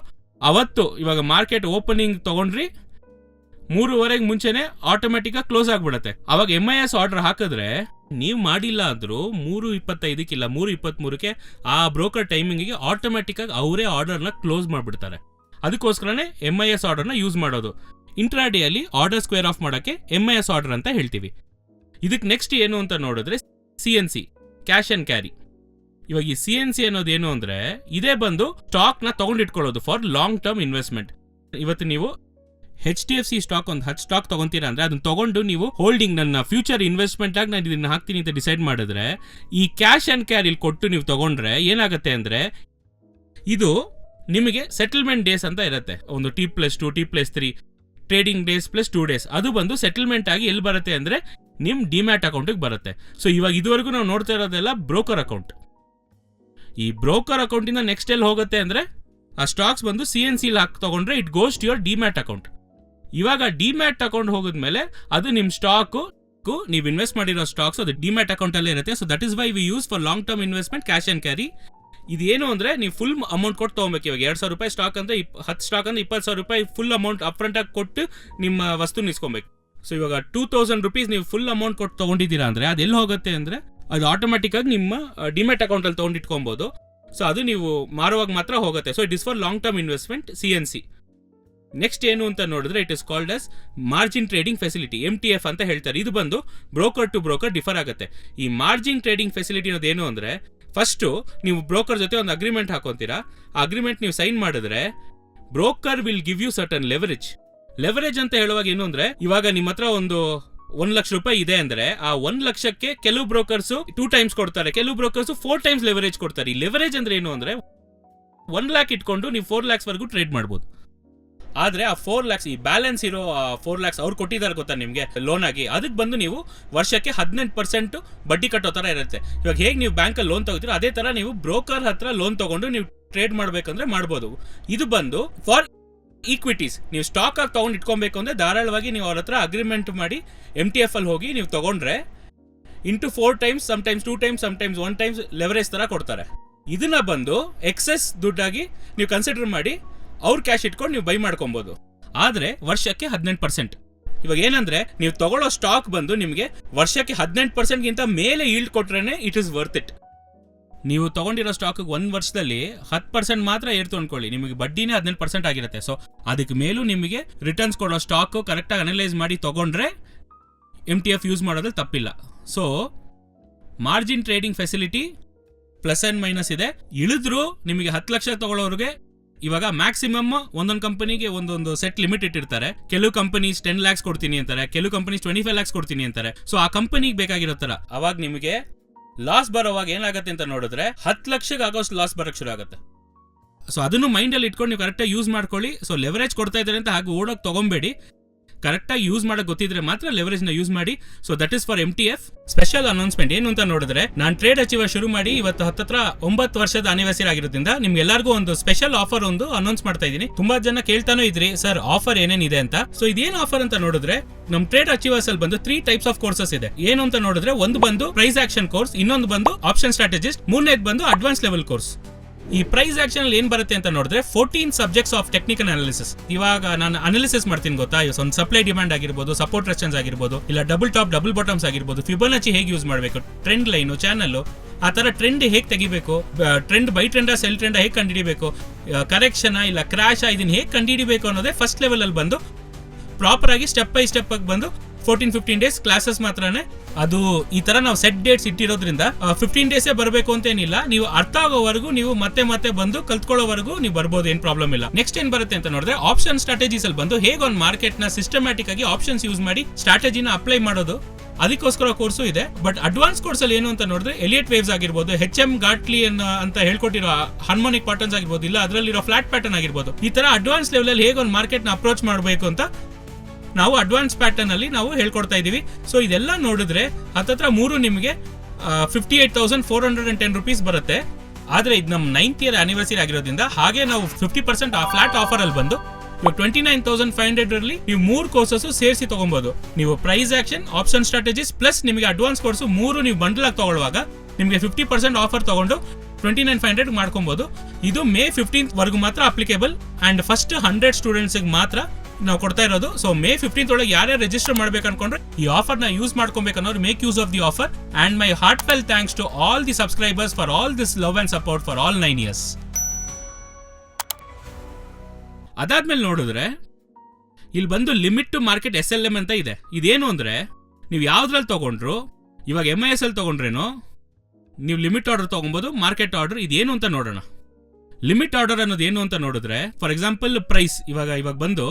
ಅವತ್ತು ಇವಾಗ ಮಾರ್ಕೆಟ್ ಓಪನಿಂಗ್ ತಗೊಂಡ್ರಿ 3:15 ಮುಂಚೆನೆ ಆಟೋಮೆಟಿಕ್ ಆಗಿ ಕ್ಲೋಸ್ ಆಗ್ಬಿಡುತ್ತೆ. ಅವಾಗ MIS ಆರ್ಡರ್ ಹಾಕಿದ್ರೆ ನೀವು ಮಾಡಿಲ್ಲ ಅಂದ್ರೂ 3:25 ಇಲ್ಲ 3:23 ಆ ಬ್ರೋಕರ್ ಟೈಮಿಂಗಿಗೆ ಆಟೋಮೆಟಿಕ್ ಆಗಿ ಅವರೇ ಆರ್ಡರ್ನ ಕ್ಲೋಸ್ ಮಾಡ್ಬಿಡ್ತಾರೆ. ಅದಕ್ಕೋಸ್ಕರನೇ MIS ಆರ್ಡರ್ನ ಯೂಸ್ ಮಾಡೋದು. ಇಂಟ್ರಾಡೇ ಅಲ್ಲಿ ಆರ್ಡರ್ ಸ್ಕ್ವೇರ್ ಆಫ್ ಮಾಡೋಕ್ಕೆ MIS ಆರ್ಡರ್ ಅಂತ ಹೇಳ್ತೀವಿ. ಇದಕ್ಕೆ ನೆಕ್ಸ್ಟ್ ಏನು ಅಂತ ನೋಡಿದ್ರೆ CNC ಕ್ಯಾಶ್ ಅಂಡ್ ಕ್ಯಾರಿ. ಇವಾಗ ಈ CNC ಅನ್ನೋದು ಏನು ಅಂದ್ರೆ ಇದೇ ಬಂದು ಸ್ಟಾಕ್ ನ ತಗೊಂಡಿಟ್ಕೊಳ್ಳೋದು ಫಾರ್ ಲಾಂಗ್ ಟರ್ಮ್ ಇನ್ವೆಸ್ಟ್ಮೆಂಟ್. ಇವತ್ತು ನೀವು HDFC ಸ್ಟಾಕ್ ಒಂದು 10 ಸ್ಟಾಕ್ ತಗೊಂತೀರಾ ಅಂದ್ರೆ ಅದನ್ನ ತಗೊಂಡು ನೀವು ಹೋಲ್ಡಿಂಗ್ ನನ್ನ ಫ್ಯೂಚರ್ ಇನ್ವೆಸ್ಟ್ಮೆಂಟ್ ಆಗಿ ನಾನು ಇದನ್ನ ಹಾಕ್ತೀನಿ ಅಂತ ಡಿಸೈಡ್ ಮಾಡಿದ್ರೆ ಈ ಕ್ಯಾಶ್ ಅಂಡ್ ಕ್ಯಾರಿ ಕೊಟ್ಟು ನೀವು ತಗೊಂಡ್ರೆ ಏನಾಗುತ್ತೆ ಅಂದ್ರೆ ಇದು ನಿಮಗೆ ಸೆಟಲ್ಮೆಂಟ್ ಡೇಸ್ ಅಂತ ಇರುತ್ತೆ. ಒಂದು T+2 T+3 trading days plus 2 days ಅದು ಬಂದು ಸೆಟಲ್ಮೆಂಟ್ ಆಗಿ ಎಲ್ಲಿ ಬರುತ್ತೆ ಅಂದ್ರೆ ನಿಮ್ ಡಿಮ್ಯಾಟ್ ಅಕೌಂಟಿಗೆ ಬರುತ್ತೆ. ಸೊ ಇವಾಗ ಇದುವರೆಗೂ ನಾವು ನೋಡ್ತಾ ಇರೋದೆಲ್ಲ ಬ್ರೋಕರ್ ಅಕೌಂಟ್. ಈ ಬ್ರೋಕರ್ ಅಕೌಂಟ್ ಇಂದ ನೆಕ್ಸ್ಟ್ ಎಲ್ಲಿ ಹೋಗುತ್ತೆ ಅಂದ್ರೆ ಆ ಸ್ಟಾಕ್ಸ್ ಬಂದು CNC ಹಾಕಿ ತಗೊಂಡ್ರೆ it goes to your demat account. ಇವಾಗ ಡಿಮ್ಯಾಟ್ ಅಕೌಂಟ್ ಹೋಗಿದ್ಮೇಲೆ ಅದು ನಿಮ್ ಸ್ಟಾಕ್ ನೀವು ಇನ್ವೆಸ್ಟ್ ಮಾಡಿರೋ ಸ್ಟಾಕ್ಸ್ ಅದು ಡಿಮ್ಯಾಟ್ ಅಕೌಂಟ್ ಅಲ್ಲೇ ಇರುತ್ತೆ. So that is why we use for long term investment cash and carry. ಇದೇನು ಅಂದ್ರೆ ನೀವು ಫುಲ್ ಅಮೌಂಟ್ ಕೊಟ್ಟು ತಗೋಬೇಕು. ಇವಾಗ 2,000 ರೂಪಾಯಿ ಸ್ಟಾಕ್ ಅಂದ್ರೆ 10 ಸ್ಟಾಕ್ ಅಂದ್ರೆ 20,000 ರೂಪಾಯಿ ಫುಲ್ ಅಮೌಂಟ್ ಅಪ್ಫ್ರಂಟ್ ಆಗಿ ಕೊಟ್ಟು ನಿಮ್ಮ ವಸ್ತು ನಿಸ್ಕೊಬೇಕು. ಸೊ ಇವಾಗ 2,000 rupees ನೀವು ಫುಲ್ ಅಮೌಂಟ್ ಕೊಟ್ಟು ತಗೊಂಡಿದ್ದೀರಾ ಅಂದ್ರೆ ಅದು ಎಲ್ಲಿ ಹೋಗುತ್ತೆ ಅಂದ್ರೆ ಅದು ಆಟೋಮೆಟಿಕ್ ಆಗಿ ನಿಮ್ಮ ಡಿಮ್ಯಾಟ್ ಅಕೌಂಟ್ ಅಲ್ಲಿ ತಗೊಂಡಿಟ್ಕೊಬಹುದು. ಸೊ ಅದು ನೀವು ಮಾರುವಾಗ ಮಾತ್ರ ಹೋಗುತ್ತೆ. So it is for long term investment CNC. Next ಏನು ಅಂತ ನೋಡಿದ್ರೆ it is called as margin trading facility, MTF ಅಂತ ಹೇಳ್ತಾರೆ. ಇದು ಬಂದು ಬ್ರೋಕರ್ ಟು ಬ್ರೋಕರ್ ಡಿಫರ್ ಆಗುತ್ತೆ. ಈ ಮಾರ್ಜಿನ್ ಟ್ರೇಡಿಂಗ್ ಫೆಸಿಲಿಟಿ ಅನ್ನೋದು ಏನು ಅಂದ್ರೆ ಫಸ್ಟು ನೀವು ಬ್ರೋಕರ್ ಜೊತೆ ಒಂದು ಅಗ್ರಿಮೆಂಟ್ ಹಾಕೊಂತೀರಾ. ಆ ಅಗ್ರಿಮೆಂಟ್ ನೀವು ಸೈನ್ ಮಾಡಿದ್ರೆ broker will give you certain leverage. Leverage ಅಂತ ಹೇಳುವಾಗ ಏನು ಅಂದ್ರೆ ಇವಾಗ ನಿಮ್ಮ ಹತ್ರ ಒಂದು 1 ಲಕ್ಷ ರೂಪಾಯಿ ಇದೆ ಅಂದ್ರೆ ಆ 1 ಲಕ್ಷಕ್ಕೆ ಕೆಲವು ಬ್ರೋಕರ್ಸ್ 2 times ಕೊಡ್ತಾರೆ, ಕೆಲವು ಬ್ರೋಕರ್ಸ್ 4 times ಲೆವರೇಜ್ ಕೊಡ್ತಾರೆ. ಈ ಲೆವರೇಜ್ ಅಂದ್ರೆ ಏನು ಅಂದ್ರೆ 1 lakh ಇಟ್ಕೊಂಡು ನೀವು 4 lakhs ವರೆಗೂ ಟ್ರೇಡ್ ಮಾಡ್ಬೋದು. ಆದ್ರೆ ಆ 4 lakhs ಈ ಬ್ಯಾಲೆನ್ಸ್ ಇರೋ 4 lakhs ಅವ್ರು ಕೊಟ್ಟಿದ್ದಾರೆ ಗೊತ್ತಾ ನಿಮಗೆ ಲೋನ್ ಆಗಿ, ಅದಕ್ಕೆ ಬಂದು ನೀವು ವರ್ಷಕ್ಕೆ 18% ಬಡ್ಡಿ ಕಟ್ಟೋ ತರ ಇರುತ್ತೆ. ಇವಾಗ ಹೇಗೆ ನೀವು ಬ್ಯಾಂಕಲ್ಲಿ ಲೋನ್ ತಗೋತೀರೋ ಅದೇ ತರ ನೀವು ಬ್ರೋಕರ್ ಹತ್ರ ಲೋನ್ ತಗೊಂಡು ನೀವು ಟ್ರೇಡ್ ಮಾಡ್ಬೇಕಂದ್ರೆ ಮಾಡ್ಬೋದು. ಇದು ಬಂದು ಫಾರ್ ಈಕ್ವಿಟೀಸ್. ನೀವು ಸ್ಟಾಕ್ ಆಗಿ ತಗೊಂಡು ಇಟ್ಕೊಬೇಕು ಅಂದ್ರೆ ಧಾರಾಳವಾಗಿ ನೀವು ಅವ್ರ ಹತ್ರ ಅಗ್ರಿಮೆಂಟ್ ಮಾಡಿ MTF ಅಲ್ಲಿ ಹೋಗಿ ನೀವು ತಗೊಂಡ್ರೆ into 4 times, sometimes 2 times, sometimes 1 times leverage ತರ ಕೊಡ್ತಾರೆ. ಇದನ್ನ ಬಂದು ಎಕ್ಸೆಸ್ ದುಡ್ಡಾಗಿ ನೀವು ಕನ್ಸಿಡರ್ ಮಾಡಿ ಅವ್ರ ಕ್ಯಾಶ್ ಇಟ್ಕೊಂಡು ನೀವು ಬೈ ಮಾಡ್ಕೊಬಹುದು. ಆದ್ರೆ ವರ್ಷಕ್ಕೆ 18%. ಇವಾಗ ಏನಂದ್ರೆ ನೀವು ತಗೊಳ್ಳೋ ಸ್ಟಾಕ್ ಬಂದು ನಿಮಗೆ ವರ್ಷಕ್ಕೆ 18% ಗಿಂತ ಮೇಲೆ ಈಲ್ಡ್ ಕೊಟ್ರೇನೆ ಇಟ್ ಇಸ್ ವರ್ತ್ ಇಟ್. ನೀವು ತಗೊಂಡಿರೋ ಸ್ಟಾಕ್ 1 ವರ್ಷದಲ್ಲಿ 10% ಮಾತ್ರ ಏರ್ತು ಅನ್ಕೊಳ್ಳಿ, ನಿಮಗೆ ಬಡ್ಡಿನೇ 18% ಆಗಿರುತ್ತೆ. ಸೊ ಅದಕ್ಕೆ ಮೇಲೂ ನಿಮಗೆ ರಿಟರ್ನ್ಸ್ ಕೊಡೋ ಸ್ಟಾಕ್ ಕರೆಕ್ಟಾಗಿ ಅನಲೈಸ್ ಮಾಡಿ ತಗೊಂಡ್ರೆ MTF ಯೂಸ್ ಮಾಡೋದ್ರಲ್ಲಿ ತಪ್ಪಿಲ್ಲ. So margin trading facility plus and minus ಇದೆ. ಇಳಿದ್ರು ನಿಮಗೆ 10 ಲಕ್ಷ ತಗೊಳ್ಳೋರಿಗೆ ಇವಾಗ ಮ್ಯಾಕ್ಸಿಮಮ್ ಒಂದೊಂದು ಕಂಪನಿಗೆ ಒಂದೊಂದು ಸೆಟ್ ಲಿಮಿಟ್ ಇಟ್ಟಿರ್ತಾರೆ. ಕೆಲವು ಕಂಪನೀಸ್ 10 lakhs ಕೊಡ್ತೀನಿ ಅಂತಾರೆ, ಕೆಲವು ಕಂಪನೀಸ್ 25 lakhs ಕೊಡ್ತೀನಿ ಅಂತಾರೆ. ಸೊ ಆ ಕಂಪನಿಗೆ ಬೇಕಾಗಿರೋ ತರ ಅವಾಗ ನಿಮಗೆ ಲಾಸ್ ಬರೋವಾಗ ಏನಾಗುತ್ತೆ ಅಂತ ನೋಡಿದ್ರೆ 10 ಲಕ್ಷಕ್ಕೆ ಆಗೋಷ್ಟು ಲಾಸ್ ಬರೋಕ್ಕೆ ಶುರು ಆಗುತ್ತೆ. ಸೊ ಅದನ್ನು ಮೈಂಡಲ್ಲಿ ಇಟ್ಕೊಂಡು ನೀವು ಕರೆಕ್ಟಾಗಿ ಯೂಸ್ ಮಾಡ್ಕೊಳ್ಳಿ. ಸೊ ಲೆವರೇಜ್ ಕೊಡ್ತಾ ಇದ್ದಾರೆ ಅಂತ ಹಾಗೆ ಓಡೋಕೆ ತಗೊಂಬೇಡಿ. ಕರೆಕ್ಟಾಗಿ ಯೂಸ್ ಮಾಡೋಕೆ ಗೊತ್ತಿದ್ರೆ ಮಾತ್ರ ಲೆವರೇಜ್ನ ಯೂಸ್ ಮಾಡಿ. So that is for MTF. Special announcement ಏನು ಅಂತ ನೋಡಿದ್ರೆ ನಾನು ಟ್ರೇಡ್ ಅಚೀವರ್ ಶುರು ಮಾಡಿ ಇವತ್ತು ಹತ್ತತ್ರ 9 ವರ್ಷದ ಆನಿವರ್ಸರಿ ಆಗಿರೋದ್ರಿಂದ ನಿಮ್ಗೆಲ್ಲರಿಗೂ ಒಂದು ಸ್ಪೆಷಲ್ ಆಫರ್ ಒಂದು ಅನೌನ್ಸ್ ಮಾಡ್ತಾ ಇದ್ದೀನಿ. ತುಂಬಾ ಜನ ಕೇಳ್ತಾನೂ ಇದ್ರಿ ಸರ್ ಆಫರ್ ಏನೇನಿದೆ ಅಂತ. ಸೊ ಇದೇನು ಆಫರ್ ಅಂತ ನೋಡಿದ್ರೆ ನಮ್ ಟ್ರೇಡ್ ಅಚೀವರ್ಸ್ ಅಲ್ಲಿ ಬಂದು 3 types ಆಫ್ ಕೋರ್ಸಸ್ ಇದೆ. ಏನು ಅಂತ ನೋಡಿದ್ರೆ ಒಂದು ಬಂದು ಪ್ರೈಸ್ ಆಕ್ಷನ್ ಕೋರ್ಸ್, ಇನ್ನೊಂದು ಬಂದು ಆಪ್ಷನ್ ಸ್ಟ್ರಾಟಜಿಸ್ಟ್, ಮೂರನೇದು ಬಂದು ಅಡ್ವಾನ್ಸ್ ಲೆವೆಲ್ ಕೋರ್ಸ್. ಈ ಪ್ರೈಸ್ ಆಕ್ಷನ್ ಅಲ್ಲಿ ಏನ್ ಬರುತ್ತೆ ಅಂತ ನೋಡಿದ್ರೆ 14 subjects ಆಫ್ ಟೆಕ್ನಿಕಲ್ ಅನಾಲಿಸಿಸ್. ಇವಾಗ ನಾನು ಅನಾಲಿಸಿಸ್ ಮಾಡ್ತೀನಿ ಗೊತ್ತಾ, ಒಂದು ಸಪ್ಲೈ ಡಿಮ್ಯಾಂಡ್ ಆಗಿರ್ಬೋದು, ಸಪೋರ್ಟ್ ರೆಸಿಸ್ಟೆನ್ಸ್ ಆಗಿರ್ಬೋದು, ಇಲ್ಲ ಡಬಲ್ ಟಾಪ್ ಡಬಲ್ ಬಾಟಮ್ಸ್ ಆಗಿರ್ಬೋದು, ಫಿಬೊನಾಚಿ ಹೇಗೆ ಯೂಸ್ ಮಾಡಬೇಕು, ಟ್ರೆಂಡ್ ಲೈನು, ಚಾನಲ್, ಆ ಥರ ಟ್ರೆಂಡ್ ಹೇಗೆ ತೆಗಿಬೇಕು, ಟ್ರೆಂಡ್ ಬೈ ಟ್ರೆಂಡ ಸೆಲ್ ಟ್ರೆಂಡ ಹೇಗೆ ಕಂಡುಹಿಡಿಬೇಕು, ಕರೆಕ್ಷನಾ ಇಲ್ಲ ಕ್ರ್ಯಾಶಾ ಇದನ್ನ ಹೇಗೆ ಕಂಡುಹಿಡಿಬೇಕು ಅನ್ನೋದೇ ಫಸ್ಟ್ ಲೆವೆಲಲ್ಲಿ ಬಂದು ಪ್ರಾಪರ್ ಆಗಿ ಸ್ಟೆಪ್ ಬೈ ಸ್ಟೆಪ್ ಆಗಿ ಬಂದು 14-15 ಡೇಸ್ ಕ್ಲಾಸಸ್ ಮಾತ್ರನೇ. ಅದು ಈ ತರ ನಾವು ಸೆಟ್ ಡೇಟ್ಸ್ ಇಟ್ಟಿರೋದ್ರಿಂದ 15 ಡೇಸೇ ಬರಬೇಕು ಅಂತ ಏನಿಲ್ಲ, ನೀವು ಅರ್ಥ ಆಗೋವರೆಗೂ ನೀವು ಮತ್ತೆ ಮತ್ತೆ ಬಂದು ಕಲ್ತ್ಕೊಳ್ಳೋವರೆಗೂ ನೀವು ಬರ್ಬೋದು, ಏನ್ ಪ್ರಾಬ್ಲಮ್ ಇಲ್ಲ. ನೆಕ್ಸ್ಟ್ ಏನ್ ಬರುತ್ತೆ ಅಂತ ನೋಡಿದ್ರೆ ಆಪ್ಷನ್ ಸ್ಟ್ರಾಟಜೀಸ್ ಅಲ್ಲಿ ಬಂದು ಹೇಗೆ ಒಂದು ಮಾರ್ಕೆಟ್ ನ ಸಿಸ್ಟಮ್ಯಾಟಿಕ್ ಆಗಿ ಆಪ್ಷನ್ಸ್ ಯೂಸ್ ಮಾಡಿ ಸ್ಟ್ರಾಟಜಿನ ಅಪ್ಲೈ ಮಾಡೋದು, ಅದಕ್ಕೋಸ್ಕರ ಕೋರ್ಸು ಇದೆ. ಬಟ್ ಅಡ್ವಾನ್ಸ್ ಕೋರ್ಸ್ ಅಲ್ಲಿ ಏನು ಅಂತ ನೋಡಿದ್ರೆ ಎಲಿಯಟ್ ವೇವ್ಸ್ ಆಗಿರ್ಬೋದು, HM ಗಾಟ್ಲಿ ಅಂತ ಹೇಳ್ಕೊಟ್ಟಿರೋ ಹಾರ್ಮೋನಿಕ್ ಪ್ಯಾಟರ್ನ್ಸ್ ಆಗಿರ್ಬೋದು, ಇಲ್ಲ ಅದರಲ್ಲಿರೋ ಫ್ಲಾಟ್ ಪ್ಯಾಟರ್ನ್ ಆಗಿರ್ಬೋದು, ಈ ತರ ಅಡ್ವಾನ್ಸ್ ಲೆವೆಲ್ ಅಲ್ಲಿ ಹೇಗೆ ಒಂದು ಮಾರ್ಕೆಟ್ ನ ಅಪ್ರೋಚ್ ಮಾಡಬೇಕು ಅಂತ ನಾವು ಅಡ್ವಾನ್ಸ್ ಪ್ಯಾಟರ್ನ್ ಅಲ್ಲಿ ನಾವು ಹೇಳ್ಕೊಡ್ತಾ ಇದೀವಿ. ಸೊ ಇದೆಲ್ಲ ನೋಡಿದ್ರೆ ಹತ್ತತ್ರ 3 ನಿಮಗೆ 58,410 rupees ಬರುತ್ತೆ. ಆದ್ರೆ ಇದು ನಮ್ಮ 9th year anniversary ಆಗಿರೋದ್ರಿಂದ ಹಾಗೆ ನಾವು 50% ಫ್ಲಾಟ್ ಆಫರ್ ಅಲ್ಲಿ ಬಂದು 29,500 ಅಲ್ಲಿ ನೀವು 3 ಕೋರ್ಸಸ್ ಸೇರಿಸಿ ತಗೊಬಹುದು. ನೀವು price action, option strategies plus ನಿಮಗೆ ಅಡ್ವಾನ್ಸ್ ಕೋರ್ಸ್ 3 ನೀವು ಬಂಡಲ್ ಆಗಿ ತಗೊಳ್ಳುವಾಗ ನಿಮಗೆ 50% ಆಫರ್ ತಗೊಂಡು 29,500 ಮಾಡ್ಕೊಬಹುದು. ಇದು ಮೇ 15th ವರೆಗೂ ಮಾತ್ರ ಅಪ್ಲಿಕೇಬಲ್ ಅಂಡ್ ಫಸ್ಟ್ 100 ಸ್ಟೂಡೆಂಟ್ಸ್ ಮಾತ್ರ ನಾವು ಕೊಡ್ತಾ ಇರೋದು. ಸೊ ಮೇ 15th ಒಳಗೆ ಯಾರ್ಯಾರು ರಿಜಿಸ್ಟರ್ ಮಾಡ್ಬೇಕು ಅನ್ಕೊಂಡ್ರೆ ಈ ಆಫರ್ ನ ಯೂಸ್ ಮಾಡ್ಕೊಬೇಕನ್ನೋರು make use of the offer. And my heartfelt thanks to all the subscribers for all this love and support for all 9 years. ಅದಾದ್ಮೇಲೆ ನೋಡಿದ್ರೆ ಇಲ್ಲಿ ಬಂದು ಲಿಮಿಟ್ ಟು ಮಾರ್ಕೆಟ್ SLM ಅಂತ ಇದೆ. ಇದೇನು ಅಂದ್ರೆ ನೀವು ಯಾವ್ದ್ರಲ್ಲಿ ತಗೊಂಡ್ರು, ಇವಾಗ MIS ಅಲ್ಲಿ ತಗೊಂಡ್ರೇನು ನೀವು ಲಿಮಿಟ್ ಆರ್ಡರ್ ತಗೊಬಹುದು, ಮಾರ್ಕೆಟ್ ಆರ್ಡರ್ ಇದೇನು ಅಂತ ನೋಡೋಣ. ಲಿಮಿಟ್ ಆರ್ಡರ್ ಅನ್ನೋದು ಏನು ಅಂತ ನೋಡಿದ್ರೆ ಫಾರ್ ಎಕ್ಸಾಂಪಲ್ ಪ್ರೈಸ್ ಇವಾಗ ಬಂದು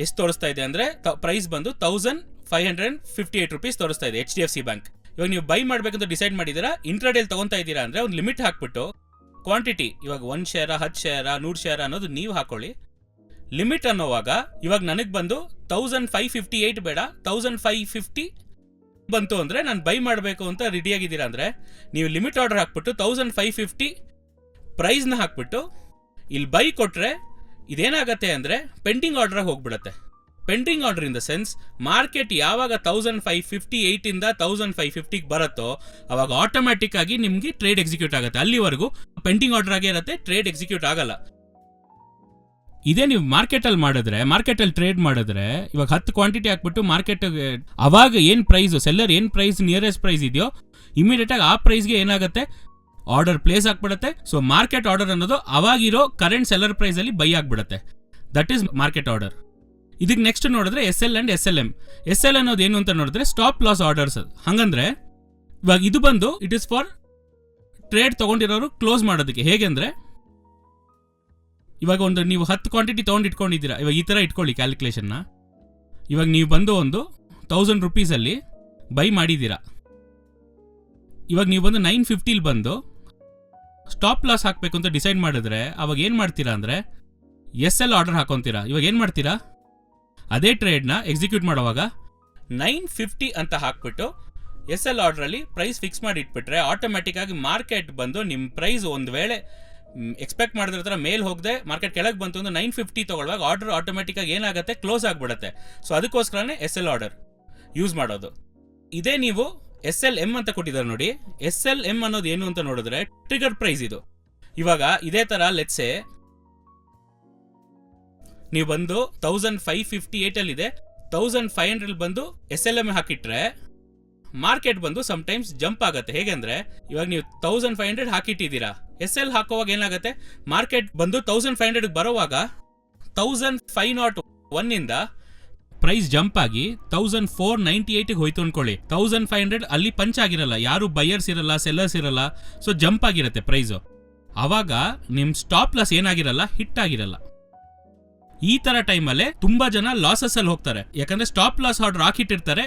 ಎಷ್ಟು ತೋರಿಸ್ತಾ ಇದೆ ಅಂದ್ರೆ ಪ್ರೈಸ್ ಬಂದು 1,558 rupees ತೋರಿಸ್ತಾ ಇದೆ HDFC ಬ್ಯಾಂಕ್. ಇವಾಗ ನೀವು ಬೈ ಮಾಡ್ಬೇಕಂತ ಡಿಸೈಡ್ ಮಾಡಿದೀರಾ, ಇಂಟ್ರಾಡೇಲ್ ತಗೊಂತಾ ಇದ್ದೀರಾ ಅಂದ್ರೆ ಒಂದು ಲಿಮಿಟ್ ಹಾಕ್ಬಿಟ್ಟು ಕ್ವಾಂಟಿಟಿ ಇವಾಗ 1 ಶೇರ 10 ಶೇರ 100 ಶೇರ ಅನ್ನೋದು ನೀವು ಹಾಕೊಳ್ಳಿ. ಲಿಮಿಟ್ ಅನ್ನೋವಾಗ ಇವಾಗ ನನಗೆ ಬಂದು 1,558 ಬೇಡ 1,550 ಬಂತು ಅಂದ್ರೆ ನಾನು ಬೈ ಮಾಡಬೇಕು ಅಂತ ರೆಡಿ ಆಗಿದ್ದೀರಾ ಅಂದ್ರೆ ನೀವು ಲಿಮಿಟ್ ಆರ್ಡರ್ ಹಾಕ್ಬಿಟ್ಟು 1,550 ಪ್ರೈಸ್ನ ಹಾಕ್ಬಿಟ್ಟು ಇಲ್ಲಿ ಬೈ ಕೊಟ್ರೆ ಇದೇನಾಗತ್ತೆ ಅಂದ್ರೆ ಪೆಂಡಿಂಗ್ ಆರ್ಡರ್ ಹೋಗ್ಬಿಡತ್ತೆ. Pending order in the sense market ಯಾವಾಗ 1,558 ಇಂದ 1,550 ಬರುತ್ತೋ ಅವಾಗ ಆಟೋಮ್ಯಾಟಿಕ್ ಆಗಿ ನಿಮ್ಗೆ ಟ್ರೇಡ್ ಎಕ್ಸಿಕ್ಯೂಟ್ ಆಗುತ್ತೆ. ಅಲ್ಲಿವರೆಗೂ ಪೆಂಡಿಂಗ್ ಆರ್ಡರ್ ಆಗೇ ಇರುತ್ತೆ, ಟ್ರೇಡ್ ಎಕ್ಸಿಕ್ಯೂಟ್ ಆಗಲ್ಲ. ಇದೇ ನೀವು ಮಾರ್ಕೆಟ್ ಅಲ್ಲಿ ಮಾಡಿದ್ರೆ, ಮಾರ್ಕೆಟ್ ಅಲ್ಲಿ ಟ್ರೇಡ್ ಮಾಡಿದ್ರೆ ಇವಾಗ 10 ಕ್ವಾಂಟಿಟಿ ಹಾಕ್ಬಿಟ್ಟು ಮಾರ್ಕೆಟ್ ಅವಾಗ ಏನ್ ಪ್ರೈಸ್ ಸೆಲ್ಲರ್ ಏನ್ ಪ್ರೈಸ್ ನಿಯರೆಸ್ಟ್ ಪ್ರೈಸ್ ಇದೆಯೋ ಇಮಿಡಿಯೇಟ್ ಆಗಿ ಆ ಪ್ರೈಸ್ಗೆ ಏನಾಗುತ್ತೆ ಆರ್ಡರ್ ಪ್ಲೇಸ್ ಆಗ್ಬಿಡುತ್ತೆ. ಸೊ ಮಾರ್ಕೆಟ್ ಆರ್ಡರ್ ಅನ್ನೋದು ಅವಾಗಿರೋ ಕರೆಂಟ್ ಸೆಲ್ಲರ್ ಪ್ರೈಸ್ ಅಲ್ಲಿ ಬೈ ಆಗ್ಬಿಡುತ್ತೆ. That is market order. ಇದಕ್ಕೆ ನೆಕ್ಸ್ಟ್ ನೋಡಿದ್ರೆ SL ಅಂಡ್ SLM. SL ಅನ್ನೋದು ಏನು ಅಂತ ನೋಡಿದ್ರೆ ಸ್ಟಾಪ್ ಲಾಸ್ ಆರ್ಡರ್ಸ್. ಹಂಗಂದ್ರೆ ಇವಾಗ ಇದು ಬಂದು ಇಟ್ ಇಸ್ ಫಾರ್ ಟ್ರೇಡ್ ತಗೊಂಡಿರೋರು ಕ್ಲೋಸ್ ಮಾಡೋದಕ್ಕೆ. ಹೇಗೆಂದ್ರೆ ಇವಾಗ ಒಂದು ನೀವು 10 ಕ್ವಾಂಟಿಟಿ ತೊಗೊಂಡು ಇಟ್ಕೊಂಡಿದ್ದೀರಾ, ಇವಾಗ ಈ ಥರ ಇಟ್ಕೊಳ್ಳಿ ಕ್ಯಾಲ್ಕುಲೇಷನ್ನ. ಇವಾಗ ನೀವು ಬಂದು ಒಂದು 1,000 rupees ಅಲ್ಲಿ ಬೈ ಮಾಡಿದ್ದೀರಾ, ಇವಾಗ ನೀವು ಬಂದು 950 ಬಂದು ಸ್ಟಾಪ್ ಲಾಸ್ ಹಾಕಬೇಕು ಅಂತ ಡಿಸೈಡ್ ಮಾಡಿದ್ರೆ ಅವಾಗ ಏನು ಮಾಡ್ತೀರಾ ಅಂದರೆ SL ಆರ್ಡರ್ ಹಾಕೊತೀರಾ. ಇವಾಗ ಏನು ಮಾಡ್ತೀರಾ, ಅದೇ ಟ್ರೇಡ್ನ ಎಕ್ಸಿಕ್ಯೂಟ್ ಮಾಡುವಾಗ 950 ಅಂತ ಹಾಕ್ಬಿಟ್ಟು SL ಆರ್ಡ್ರಲ್ಲಿ ಪ್ರೈಸ್ ಫಿಕ್ಸ್ ಮಾಡಿ ಇಟ್ಬಿಟ್ರೆ ಆಟೋಮ್ಯಾಟಿಕ್ ಆಗಿ ಮಾರ್ಕೆಟ್ ಬಂದು ನಿಮ್ಮ ಪ್ರೈಸ್ ಒಂದು ವೇಳೆ ಎಕ್ಸ್ಪೆಕ್ಟ್ ಮಾಡಿದ್ರ ಥರ ಮೇಲ್ ಹೋಗದೆ ಮಾರ್ಕೆಟ್ ಕೆಳಗೆ ಬಂತು ಅಂದ್ರೆ 950 ತಗೊಳ್ಳುವಾಗ ಆರ್ಡರ್ ಆಟೋಮೆಟಿಕ್ ಆಗಿ ಏನಾಗುತ್ತೆ ಕ್ಲೋಸ್ ಆಗಿಬಿಡುತ್ತೆ. ಸೊ ಅದಕ್ಕೋಸ್ಕರನೇ SL ಆರ್ಡರ್ ಯೂಸ್ ಮಾಡೋದು. ಇದೇ ನೀವು SLM ಅಂತ ಕೊಟ್ಟಿದ್ದಾರೆ ನೋಡಿ. SLM ಅನ್ನೋದು ಏನು ಅಂತ ನೋಡಿದ್ರೆ ಟ್ರಿಗರ್ ಪ್ರೈಸ್ ಇದು. ಇವಾಗ ಇದೇ ತರ ಲೆಟ್ಸೆ ನೀವು ಬಂದು 1,558 ಅಲ್ಲಿ ಇದೆ, 1,500 ಬಂದು SLM ಹಾಕಿಟ್ರೆ ಮಾರ್ಕೆಟ್ ಬಂದು ಸಮ್ಟೈಮ್ಸ್ ಜಂಪ್ ಆಗುತ್ತೆ. ಹೇಗೆಂದ್ರೆ ಇವಾಗ ನೀವು 1,500 ಹಾಕಿಟ್ಟಿದ್ದೀರಾ, SL ಹಾಕೋವಾಗ ಏನಾಗುತ್ತೆ ಮಾರ್ಕೆಟ್ ಬಂದು 1,500 ಬರೋವಾಗ 1,501 ಇಂದ ಪ್ರೈಸ್ ಜಂಪ್ ಆಗಿ 1,498 ಹೋಯ್ತು ಅನ್ಕೊಳ್ಳಿ. 1,500 ಅಲ್ಲಿ ಪಂಚ್ ಆಗಿರಲ್ಲ, ಯಾರು ಬೈಯರ್ಸ್ ಇರಲ್ಲ ಸೆಲ್ಲರ್ಸ್ ಇರಲ್ಲ, ಸೊ ಜಂಪ್ ಆಗಿರುತ್ತೆ ಪ್ರೈಸು. ಅವಾಗ ನಿಮ್ ಸ್ಟಾಪ್ ಲಾಸ್ ಏನಾಗಿರಲ್ಲ, ಹಿಟ್ ಆಗಿರಲ್ಲ. ಈ ತರ ಟೈಮಲ್ಲೇ ತುಂಬಾ ಜನ ಲಾಸಸ್ ಅಲ್ಲಿ ಹೋಗ್ತಾರೆ. ಯಾಕಂದ್ರೆ ಸ್ಟಾಪ್ ಲಾಸ್ ಆರ್ಡರ್ ಹಾಕಿಟ್ಟಿರ್ತಾರೆ,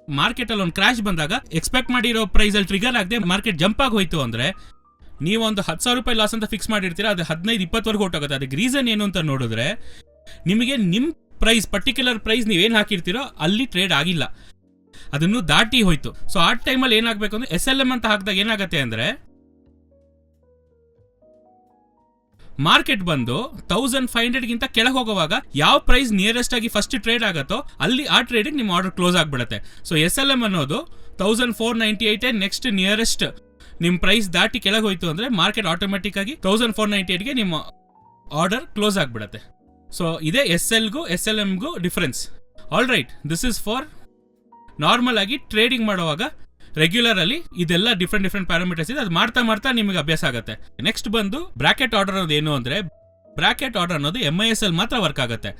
ಮಾರ್ಕೆಟ್ ಅಲ್ಲಿ ಒಂದು ಕ್ರಾಶ್ ಬಂದಾಗ ಎಕ್ಸ್ಪೆಕ್ಟ್ ಮಾಡಿರೋ ಪ್ರೈಸ್ ಅಲ್ಲಿ ಟ್ರಿಗರ್ ಆಗದೆ ಮಾರ್ಕೆಟ್ ಜಂಪ್ ಆಗಿ ಹೋಯ್ತು ಅಂದ್ರೆ ನೀವು ಒಂದು 10,000 ರೂಪಾಯಿ ಲಾಸ್ ಅಂತ ಫಿಕ್ಸ್ ಮಾಡಿರ್ತೀರಾ, ಅದು 15-20 ಹೊರಟೋಗುತ್ತೆ. ಅದಕ್ಕೆ ರೀಸನ್ ಏನು ಅಂತ ನೋಡಿದ್ರೆ ನಿಮಗೆ ನಿಮ್ ಪ್ರೈಸ್ ಪರ್ಟಿಕ್ಯುಲರ್ ಪ್ರೈಸ್ ನೀವೇನು ಹಾಕಿರ್ತೀರೋ ಅಲ್ಲಿ ಟ್ರೇಡ್ ಆಗಿಲ್ಲ, ಅದನ್ನು ದಾಟಿ ಹೋಯ್ತು. ಸೊ ಆ ಟೈಮಲ್ಲಿ ಏನಾಗಬೇಕು ಅಂದ್ರೆ SLM ಅಂತ ಹಾಕಿದಾಗ ಏನಾಗುತ್ತೆ ಅಂದ್ರೆ ಮಾರ್ಕೆಟ್ ಬಂದು 1,500ಗಿಂತ ಕೆಳಗೆ ಹೋಗುವಾಗ ಯಾವ ಪ್ರೈಸ್ ನಿಯರೆಸ್ಟ್ ಆಗಿ ಫಸ್ಟ್ ಟ್ರೇಡ್ ಆಗುತ್ತೋ ಅಲ್ಲಿ ಆ ಟ್ರೇಡಿಗೆ ನಿಮ್ಮ ಆರ್ಡರ್ ಕ್ಲೋಸ್ ಆಗಿಬಿಡುತ್ತೆ. ಸೊ SLM ಅನ್ನೋದು 1,498 ನೆಕ್ಸ್ಟ್ ನಿಯರೆಸ್ಟ್ ನಿಮ್ಮ ಪ್ರೈಸ್ ದಾಟಿ ಕೆಳಗೆ ಹೋಯ್ತು ಅಂದ್ರೆ ಮಾರ್ಕೆಟ್ ಆಟೋಮೆಟಿಕ್ ಆಗಿ 1,498ಗೆ ನಿಮ್ಮ ಆರ್ಡರ್ ಕ್ಲೋಸ್ ಆಗಿಬಿಡುತ್ತೆ. ಸೊ ಇದೇ SLಗೂ SLMಗೂ difference. All right, this is for normal ಆಗಿ ಟ್ರೇಡಿಂಗ್ ಮಾಡುವಾಗ ರೆಗ್ಯುಲರ್ ಅಲ್ಲಿ ಇದೆಲ್ಲ ಡಿಫ್ರೆಂಟ್ ಪ್ಯಾರಾಮೀಟರ್ಸ್ ಇದೆ, ಅದು ಮಾಡ್ತಾ ನಿಮಗೆ ಅಭ್ಯಾಸ ಆಗುತ್ತೆ. ನೆಕ್ಸ್ಟ್ ಬಂದು ಬ್ರಾಕೆಟ್ ಆರ್ಡರ್ ಅನ್ನೋದು ಏನು ಅಂದ್ರೆ, ಬ್ರಾಕೆಟ್ ಆರ್ಡರ್ ಅನ್ನೋದು MIS ಅಲ್ಲಿ ಮಾತ್ರ ವರ್ಕ್ ಆಗುತ್ತೆ.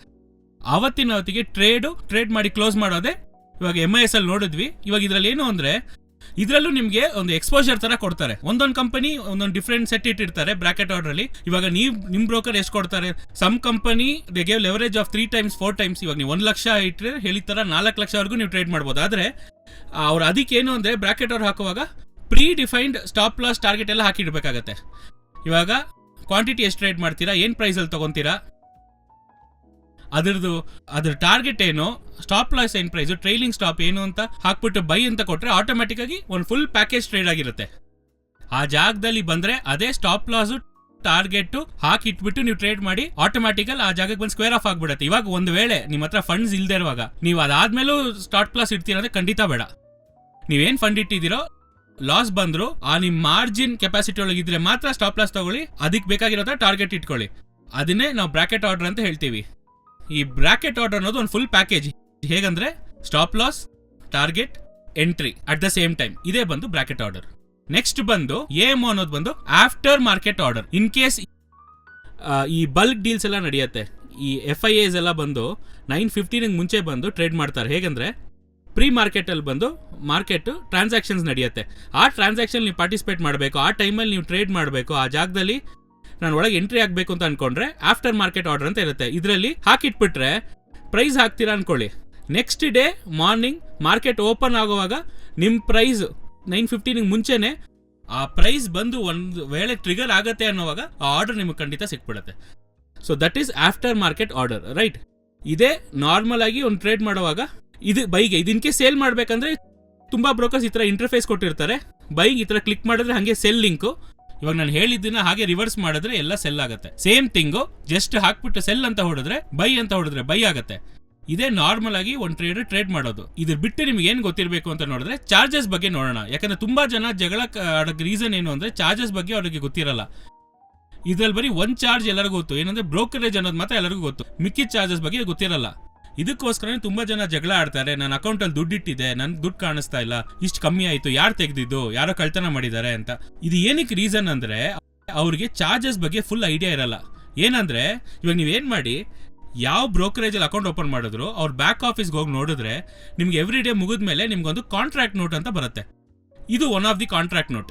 ಆವತ್ತಿನ ಹೊತ್ತಿಗೆ ಟ್ರೇಡ್ ಮಾಡಿ ಕ್ಲೋಸ್ ಮಾಡೋದೇ ಇವಾಗ MIS ಅಲ್ಲಿ ನೋಡಿದ್ವಿ. ಇವಾಗ ಇದ್ರಲ್ಲಿ ಏನು ಅಂದ್ರೆ, ಇದರಲ್ಲೂ ನಿಮಗೆ ಒಂದು ಎಕ್ಸ್ಪೋಜರ್ ತರ ಕೊಡ್ತಾರೆ. ಒಂದೊಂದು ಕಂಪನಿ ಒಂದೊಂದು ಡಿಫ್ರೆಂಟ್ ಸೆಟ್ ಇಟ್ಟಿರ್ತಾರೆ ಬ್ರಾಕೆಟ್ ಆರ್ಡರ್ ಅಲ್ಲಿ. ಇವಾಗ ನಿಮ್ ಬ್ರೋಕರ್ ಎಷ್ಟು ಕೊಡ್ತಾರೆ, some company they gave leverage of 3 times 4 times. ಇವಾಗ ನೀವು 1 ಲಕ್ಷ ಇಟ್ಟರೆ ಹೇಳಿದ ತರ 4 ಲಕ್ಷವರೆಗೂ ನೀವು ಟ್ರೇಡ್ ಮಾಡ್ಬೋದು. ಆದ್ರೆ ಅವ್ರು ಅದಕ್ಕೇನು ಅಂದ್ರೆ, ಬ್ರಾಕೆಟ್ ಆರ್ಡರ್ ಹಾಕುವಾಗ predefined stop loss target ಎಲ್ಲ ಹಾಕಿಡ್ಬೇಕಾಗತ್ತೆ. ಇವಾಗ ಕ್ವಾಂಟಿಟಿ ಎಷ್ಟು ಟ್ರೇಡ್ ಮಾಡ್ತೀರಾ, ಏನ್ ಪ್ರೈಸ್ ಅಲ್ಲಿ ತಗೊಂತೀರಾ, ಅದ್ರ ಟಾರ್ಗೆಟ್ ಏನು, ಸ್ಟಾಪ್ ಲಾಸ್ ಏನ್ ಪ್ರೈಸ್, ಟ್ರೈಲಿಂಗ್ ಸ್ಟಾಪ್ ಏನು ಅಂತ ಹಾಕ್ಬಿಟ್ಟು ಬೈ ಅಂತ ಕೊಟ್ರೆ ಆಟೋಮೆಟಿಕ್ ಆಗಿ ಒಂದು ಫುಲ್ ಪ್ಯಾಕೇಜ್ ಟ್ರೇಡ್ ಆಗಿರುತ್ತೆ. ಆ ಜಾಗದಲ್ಲಿ ಬಂದ್ರೆ ಅದೇ ಸ್ಟಾಪ್ ಲಾಸ್ ಟಾರ್ಗೆಟ್ ಹಾಕಿಟ್ಬಿಟ್ಟು ನೀವು ಟ್ರೇಡ್ ಮಾಡಿ ಆಟೋಮ್ಯಾಟಿಕಲ್ ಆ ಜಾಗಕ್ಕೆ ಬಂದು ಸ್ಕ್ವೇರ್ ಆಫ್ ಆಗ್ಬಿಡುತ್ತೆ. ಇವಾಗ ಒಂದು ವೇಳೆ ನಿಮ್ಮ ಹತ್ರ ಫಂಡ್ಸ್ ಇಲ್ದೇ ಇರುವಾಗ ನೀವು ಅದಾದ್ಮೇಲೂ ಸ್ಟಾಪ್ ಲಾಸ್ ಇಡ್ತೀರ ಅಂದ್ರೆ ಖಂಡಿತ ಬೇಡ. ನೀವೇನ್ ಫಂಡ್ ಇಟ್ಟಿದ್ದೀರೋ ಲಾಸ್ ಬಂದ್ರು ಆ ನಿಮ್ ಮಾರ್ಜಿನ್ ಕೆಪಾಸಿಟಿ ಒಳಗಿದ್ರೆ ಮಾತ್ರ ಸ್ಟಾಪ್ ಲಾಸ್ ತಗೊಳ್ಳಿ, ಅದಕ್ಕೆ ಬೇಕಾಗಿರೋ ಟಾರ್ಗೆಟ್ ಇಟ್ಕೊಳ್ಳಿ. ಅದನ್ನೇ ನಾವು ಬ್ರಾಕೆಟ್ ಆರ್ಡರ್ ಅಂತ ಹೇಳ್ತೀವಿ. ಈ ಬ್ರಾಕೆಟ್ ಆರ್ಡರ್ ಅನ್ನೋದು ಒಂದು ಫುಲ್ ಪ್ಯಾಕೇಜ್. ಹೇಗಂದ್ರೆ stop loss, target, entry at the same time, ಇದೇ ಬಂದು ಬ್ರಾಕೆಟ್ ಆರ್ಡರ್. ನೆಕ್ಸ್ಟ್ ಬಂದು AMO ಅನ್ನೋದು ಬಂದು after market order. In case ಈ ಬಲ್ಕ್ ಡೀಲ್ಸ್ ಎಲ್ಲ ನಡೆಯುತ್ತೆ, ಈ FIAs ಎಲ್ಲ ಬಂದು 9:15 ಮುಂಚೆ ಬಂದು ಟ್ರೇಡ್ ಮಾಡ್ತಾರೆ. ಹೇಗಂದ್ರೆ ಪ್ರೀ ಮಾರ್ಕೆಟ್ ಅಲ್ಲಿ ಬಂದು ಮಾರ್ಕೆಟ್ ಟ್ರಾನ್ಸಾಕ್ಷನ್ಸ್ ನಡೆಯುತ್ತೆ. ಆ ಟ್ರಾನ್ಸಾಕ್ಷನ್ ನೀವು ಪಾರ್ಟಿಸಿಪೇಟ್ ಮಾಡಬೇಕು, ಆ ಟೈಮಲ್ಲಿ ನೀವು ಟ್ರೇಡ್ ಮಾಡಬೇಕು. ಆ ಜಾಗದಲ್ಲಿ ನಾನು ಒಳಗೆ ಎಂಟ್ರಿ ಆಗಬೇಕು ಅಂತ ಅನ್ಕೊಂಡ್ರೆ ಆಫ್ಟರ್ ಮಾರ್ಕೆಟ್ ಆರ್ಡರ್ ಅಂತ ಇರುತ್ತೆ. ಇದರಲ್ಲಿ ಹಾಕಿಟ್ಬಿಟ್ರೆ ಪ್ರೈಸ್ ಹಾಕ್ತೀರಾ ಅನ್ಕೊಳ್ಳಿ, next day morning market open ಆಗುವಾಗ ನಿಮ್ಮ ಪ್ರೈಸ್ 9:15 ಮುಂಚೆನೆ ಆ ಪ್ರೈಸ್ ಬಂದು ಒಂದು ವೇಳೆ ಟ್ರಿಗರ್ ಆಗತ್ತೆ ಅನ್ನೋವಾಗ ಆ ಆರ್ಡರ್ ನಿಮಗೆ ಖಂಡಿತ ಸಿಕ್ಬಿಡುತ್ತೆ. So that is after market order, right. ಇದೇ ನಾರ್ಮಲ್ ಆಗಿ ಒಂದು ಟ್ರೇಡ್ ಮಾಡುವಾಗ ಇದು ಬೈಗೆ. ಇದಕ್ಕೆ ಸೇಲ್ ಮಾಡ್ಬೇಕಂದ್ರೆ ತುಂಬಾ ಬ್ರೋಕರ್ಸ್ ಈ ತರ ಇಂಟರ್ಫೇಸ್ ಕೊಟ್ಟಿರ್ತಾರೆ. ಬೈಗೆ ಈ ತರ ಕ್ಲಿಕ್ ಮಾಡಿದ್ರೆ ಹಾಗೆ ಸೆಲ್ ಲಿಂಕ್, ಇವಾಗ ನಾನು ಹೇಳಿದ್ದನ್ನ ಹಾಗೆ ರಿವರ್ಸ್ ಮಾಡಿದ್ರೆ ಎಲ್ಲ ಸೆಲ್ ಆಗುತ್ತೆ. ಸೇಮ್ ಥಿಂಗು, ಜಸ್ಟ್ ಹಾಕ್ಬಿಟ್ಟು ಸೆಲ್ ಅಂತ ಹೊಡೆದ್ರೆ ಬೈ ಅಂತ ಹೊಡೆದ್ರೆ ಬೈ ಆಗುತ್ತೆ. ಇದೇ ನಾರ್ಮಲ್ ಆಗಿ ಒಂದು ಟ್ರೇಡರ್ ಟ್ರೇಡ್ ಮಾಡೋದು. ಇದ್ರ ಬಿಟ್ಟು ನಿಮ್ಗೆ ಏನ್ ಗೊತ್ತಿರಬೇಕು ಅಂತ ನೋಡಿದ್ರೆ ಚಾರ್ಜಸ್ ಬಗ್ಗೆ ನೋಡೋಣ. ಯಾಕಂದ್ರೆ ತುಂಬಾ ಜನ ಜಗಳ ಆಡೋಕೆ ರೀಸನ್ ಏನು ಅಂದ್ರೆ ಚಾರ್ಜಸ್ ಬಗ್ಗೆ ಅವ್ರಿಗೆ ಗೊತ್ತಿರಲ್ಲ. ಇದ್ರಲ್ಲಿ ಬರೀ ಒಂದ್ ಚಾರ್ಜ್ ಎಲ್ಲರಿಗೂ ಗೊತ್ತು, ಏನಂದ್ರೆ ಬ್ರೋಕರೇಜ್ ಅನ್ನೋದು ಮಾತ್ರ ಎಲ್ಲರಿಗೂ ಗೊತ್ತು, ಮಿಕ್ಕಿದ ಚಾರ್ಜಸ್ ಬಗ್ಗೆ ಗೊತ್ತಿರಲ್ಲ. ಇದಕ್ಕೋಸ್ಕರ ತುಂಬಾ ಜನ ಜಗಳ ಆಡ್ತಾರೆ. ನನ್ನ ಅಕೌಂಟ್ ಅಲ್ಲಿ ದುಡ್ಡು ಇಟ್ಟಿದೆ, ನನ್ ದುಡ್ಡು ಕಾಣಿಸ್ತಾ ಇಲ್ಲ, ಇಷ್ಟು ಕಮ್ಮಿ ಆಯ್ತು, ಯಾರು ತೆಗ್ದಿದ್ದು, ಯಾರೋ ಕಳ್ತನ ಮಾಡಿದ್ದಾರೆ ಅಂತ. ಇದು ಏನಕ್ಕೆ ರೀಸನ್ ಅಂದ್ರೆ ಅವ್ರಿಗೆ ಚಾರ್ಜಸ್ ಬಗ್ಗೆ ಫುಲ್ ಐಡಿಯಾ ಇರಲ್ಲ. ಏನಂದ್ರೆ ಇವಾಗ ನೀವೇನ್ ಮಾಡಿ, ಯಾವ ಬ್ರೋಕರೇಜ್ ಅಲ್ಲಿ ಅಕೌಂಟ್ ಓಪನ್ ಮಾಡಿದ್ರು ಅವ್ರ ಬ್ಯಾಕ್ ಆಫೀಸ್ಗೆ ಹೋಗಿ ನೋಡಿದ್ರೆ ನಿಮ್ಗೆ ಎವ್ರಿ ಡೇ ಮುಗಿದ್ಮೇಲೆ ನಿಮ್ಗೊಂದು ಕಾಂಟ್ರಾಕ್ಟ್ ನೋಟ್ ಅಂತ ಬರುತ್ತೆ. ಇದು one of the contract note.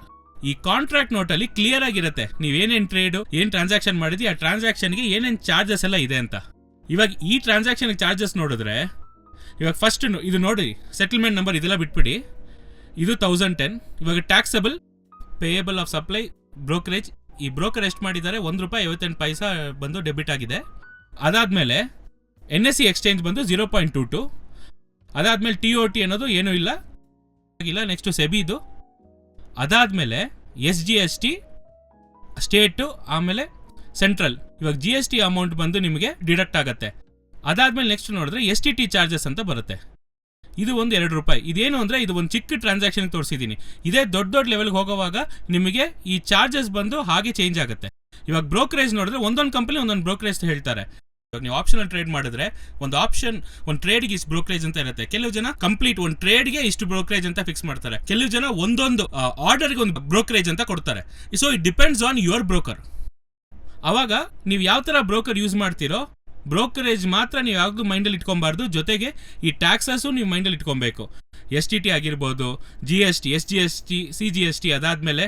ಈ ಕಾಂಟ್ರಾಕ್ಟ್ ನೋಟ್ ಅಲ್ಲಿ ಕ್ಲಿಯರ್ ಆಗಿರುತ್ತೆ ನೀವೇನೇನ್ ಟ್ರೇಡ್, ಏನ್ ಟ್ರಾನ್ಸಾಕ್ಷನ್ ಮಾಡಿದ್ವಿ, ಆ ಟ್ರಾನ್ಸಾಕ್ಷನ್ಗೆ ಏನೇನ್ ಚಾರ್ಜಸ್ ಎಲ್ಲ ಇದೆ ಅಂತ. ಇವಾಗ ಈ ಟ್ರಾನ್ಸಾಕ್ಷನ್ ಚಾರ್ಜಸ್ ನೋಡಿದ್ರೆ, ಇವಾಗ ಫಸ್ಟ್ ಇದು ನೋಡಿ, ಸೆಟಲ್ಮೆಂಟ್ ನಂಬರ್ ಇದೆಲ್ಲ ಬಿಟ್ಬಿಡಿ, ಇದು 1010. ಇವಾಗ taxable, payable of supply, brokerage, ಈ ಬ್ರೋಕರ್ ಎಷ್ಟು ಮಾಡಿದ್ದಾರೆ, ₹1.58 ಬಂದು ಡೆಬಿಟ್ ಆಗಿದೆ. ಅದಾದ್ಮೇಲೆ NSE ಎಕ್ಸ್ಚೇಂಜ್ ಬಂದು 0.22. ಅದಾದ್ಮೇಲೆ TOT ಅನ್ನೋದು ಏನೂ ಇಲ್ಲ. ನೆಕ್ಸ್ಟ್ ಸೆಬಿದು, ಅದಾದ್ಮೇಲೆ SGST ಸ್ಟೇಟು, ಆಮೇಲೆ ಸೆಂಟ್ರಲ್. ಇವಾಗ GST ಅಮೌಂಟ್ ಬಂದು ನಿಮಗೆ ಡಿಡಕ್ಟ್ ಆಗುತ್ತೆ. ಅದಾದ್ಮೇಲೆ ನೆಕ್ಸ್ಟ್ ನೋಡಿದ್ರೆ STT ಚಾರ್ಜಸ್ ಅಂತ ಬರುತ್ತೆ. ಇದು ಒಂದು ₹2. ಇದೇನು ಅಂದ್ರೆ ಇದು ಒಂದು ಚಿಕ್ಕ ಟ್ರಾನ್ಸಾಕ್ಷನ್ ತೋರಿಸಿದ್ದೀನಿ. ಇದೇ ದೊಡ್ಡ ಲೆವೆಲ್ಗೆ ಹೋಗುವಾಗ ನಿಮಗೆ ಈ ಚಾರ್ಜಸ್ ಬಂದು ಹಾಗೆ ಚೇಂಜ್ ಆಗುತ್ತೆ. ಇವಾಗ ಬ್ರೋಕರೇಜ್ ನೋಡಿದ್ರೆ ಒಂದೊಂದು ಕಂಪನಿ ಒಂದೊಂದು ಬ್ರೋಕರೇಜ್ ಹೇಳ್ತಾರೆ. ಇವಾಗ ನೀವು ಆಪ್ಷನ್ ಟ್ರೇಡ್ ಮಾಡಿದ್ರೆ ಒಂದು ಟ್ರೇಡ್ಗೆ ಇಷ್ಟು ಬ್ರೋಕರೇಜ್ ಅಂತ ಇರುತ್ತೆ. ಕೆಲವು ಜನ ಕಂಪ್ಲೀಟ್ ಒಂದು ಟ್ರೇಡ್ಗೆ ಇಷ್ಟು ಬ್ರೋಕರೇಜ್ ಅಂತ ಫಿಕ್ಸ್ ಮಾಡ್ತಾರೆ. ಕೆಲವು ಜನ ಒಂದೊಂದು ಆರ್ಡರ್ಗೆ ಒಂದು ಬ್ರೋಕರೇಜ್ ಅಂತ ಕೊಡ್ತಾರೆ. So it depends on your broker. ಅವಾಗ ನೀವು ಯಾವ ತರ ಬ್ರೋಕರ್ ಯೂಸ್ ಮಾಡ್ತೀರೋ, ಬ್ರೋಕರೇಜ್ ಮಾತ್ರ ನೀವು ಯಾವಾಗಲೂ ಮೈಂಡಲ್ಲಿ ಇಟ್ಕೊಬಾರ್ದು. ಜೊತೆಗೆ ಈ ಟ್ಯಾಕ್ಸಸ್ಸು ನೀವು ಮೈಂಡಲ್ಲಿ ಇಟ್ಕೊಬೇಕು. STT ಆಗಿರ್ಬೋದು, GST, SGST, CGST, ಅದಾದ್ಮೇಲೆ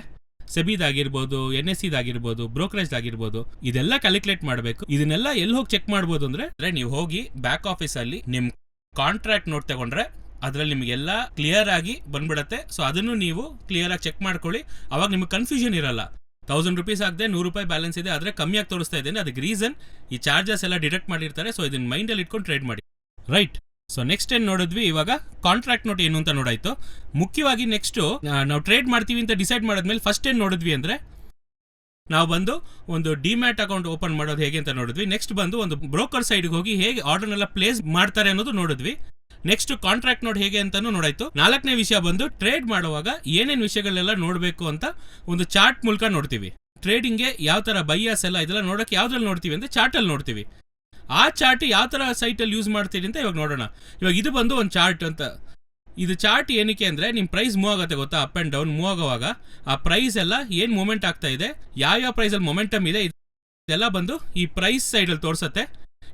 ಸೆಬಿದಾಗಿರ್ಬೋದು, NSEದಾಗಿರ್ಬೋದು, ಬ್ರೋಕರೇಜ್ ಆಗಿರ್ಬೋದು, ಇದೆಲ್ಲ ಕ್ಯಾಲ್ಕುಲೇಟ್ ಮಾಡಬೇಕು. ಇದನ್ನೆಲ್ಲ ಎಲ್ಲಿ ಹೋಗಿ ಚೆಕ್ ಮಾಡ್ಬೋದು ಅಂದ್ರೆ ನೀವು ಹೋಗಿ ಬ್ಯಾಕ್ ಆಫೀಸ್ ಅಲ್ಲಿ ನಿಮ್ ಕಾಂಟ್ರಾಕ್ಟ್ ನೋಟ್ ತಗೊಂಡ್ರೆ ಅದ್ರಲ್ಲಿ ನಿಮಗೆಲ್ಲ ಕ್ಲಿಯರ್ ಆಗಿ ಬಂದ್ಬಿಡತ್ತೆ. ಸೊ ಅದನ್ನು ನೀವು ಕ್ಲಿಯರ್ ಆಗಿ ಚೆಕ್ ಮಾಡ್ಕೊಳ್ಳಿ. ಅವಾಗ ನಿಮ್ಗೆ ಕನ್ಫ್ಯೂಷನ್ ಇರಲ್ಲ. ₹1000 ಆಗದೆ ₹100 ಬ್ಯಾಲೆನ್ಸ್ ಇದೆ, ಆದ್ರೆ ಕಮ್ಮಿಯಾಗಿ ತೋರಿಸ್ತಾ ಇದ್ದೇನೆ. ಅದಕ್ಕೆ ರೀಸನ್ ಈ ಚಾರ್ಜಸ್ ಎಲ್ಲ ಡಿಡಕ್ಟ್ ಮಾಡಿರ್ತಾರೆ. ಸೊ ಇದನ್ನ ಮೈಂಡಲ್ಲಿ ಇಟ್ಕೊಂಡು ಟ್ರೇಡ್ ಮಾಡಿ, ರೈಟ್. ಸೊ ನೆಕ್ಸ್ಟ್ ಏನ್ ನೋಡಿದ್ವಿ, ಇವಾಗ ಕಾಂಟ್ರಾಕ್ಟ್ ನೋಟ್ ಏನು ಅಂತ ನೋಡಾಯ್ತು. ಮುಖ್ಯವಾಗಿ ನೆಕ್ಸ್ಟ್ ನಾವು ಟ್ರೇಡ್ ಮಾಡ್ತೀವಿ ಅಂತ ಡಿಸೈಡ್ ಮಾಡಿದ್ಮೇಲೆ ಫಸ್ಟ್ ಏನ್ ನೋಡಿದ್ವಿ ಅಂದ್ರೆ ನಾವು ಬಂದು ಒಂದು ಡಿಮ್ಯಾಟ್ ಅಕೌಂಟ್ ಓಪನ್ ಮಾಡೋದು ಹೇಗೆ ಅಂತ ನೋಡಿದ್ವಿ. ನೆಕ್ಸ್ಟ್ ಬಂದು ಒಂದು ಬ್ರೋಕರ್ ಸೈಡ್ಗೆ ಹೋಗಿ ಹೇಗೆ ಆರ್ಡರ್ನೆಲ್ಲ ಪ್ಲೇಸ್ ಮಾಡ್ತಾರೆ ಅನ್ನೋದು ನೋಡಿದ್ವಿ. ನೆಕ್ಸ್ಟ್ ಕಾಂಟ್ರಾಕ್ಟ್ ನೋಟ್ ಹೇಗೆ ಅಂತಾನು ನೋಡಾಯ್ತು. 4ನೇ ವಿಷಯ ಬಂದು ಟ್ರೇಡ್ ಮಾಡುವಾಗ ಏನೇನು ವಿಷಯಗಳೆಲ್ಲ ನೋಡಬೇಕು ಅಂತ ಒಂದು ಚಾರ್ಟ್ ಮೂಲಕ ನೋಡ್ತೀವಿ. ಟ್ರೇಡಿಂಗ್ಗೆ ಯಾವ ತರ ಬೈಯಾಸ್ ಎಲ್ಲ ಇದೆಲ್ಲ ನೋಡೋಕೆ ಯಾವ್ದ್ರಲ್ಲಿ ನೋಡ್ತೀವಿ ಅಂದ್ರೆ ಚಾರ್ಟ್ ಅಲ್ಲಿ ನೋಡ್ತೀವಿ. ಆ ಚಾರ್ಟ್ ಯಾವ ತರ ಸೈಟ್ ಅಲ್ಲಿ ಯೂಸ್ ಮಾಡ್ತೀರಿ ಅಂತ ಇವಾಗ ನೋಡೋಣ. ಇವಾಗ ಇದು ಬಂದು ಒಂದು ಚಾರ್ಟ್ ಅಂತ. ಇದು ಚಾರ್ಟ್ ಏನಕ್ಕೆ ಅಂದರೆ ನಿಮ್ಮ ಪ್ರೈಸ್ ಮೂವ್ ಆಗುತ್ತೆ ಗೊತ್ತಾ, ಅಪ್ ಆ್ಯಂಡ್ ಡೌನ್ ಮೂವ್ ಆಗುವಾಗ ಆ ಪ್ರೈಸ್ ಎಲ್ಲ ಏನು ಮೂಮೆಂಟ್ ಆಗ್ತಾ ಇದೆ, ಯಾವ ಪ್ರೈಸಲ್ಲಿ ಮೊಮೆಂಟಮ್ ಇದೆ ಇದೆಲ್ಲ ಬಂದು ಈ ಪ್ರೈಸ್ ಸೈಡಲ್ಲಿ ತೋರಿಸುತ್ತೆ.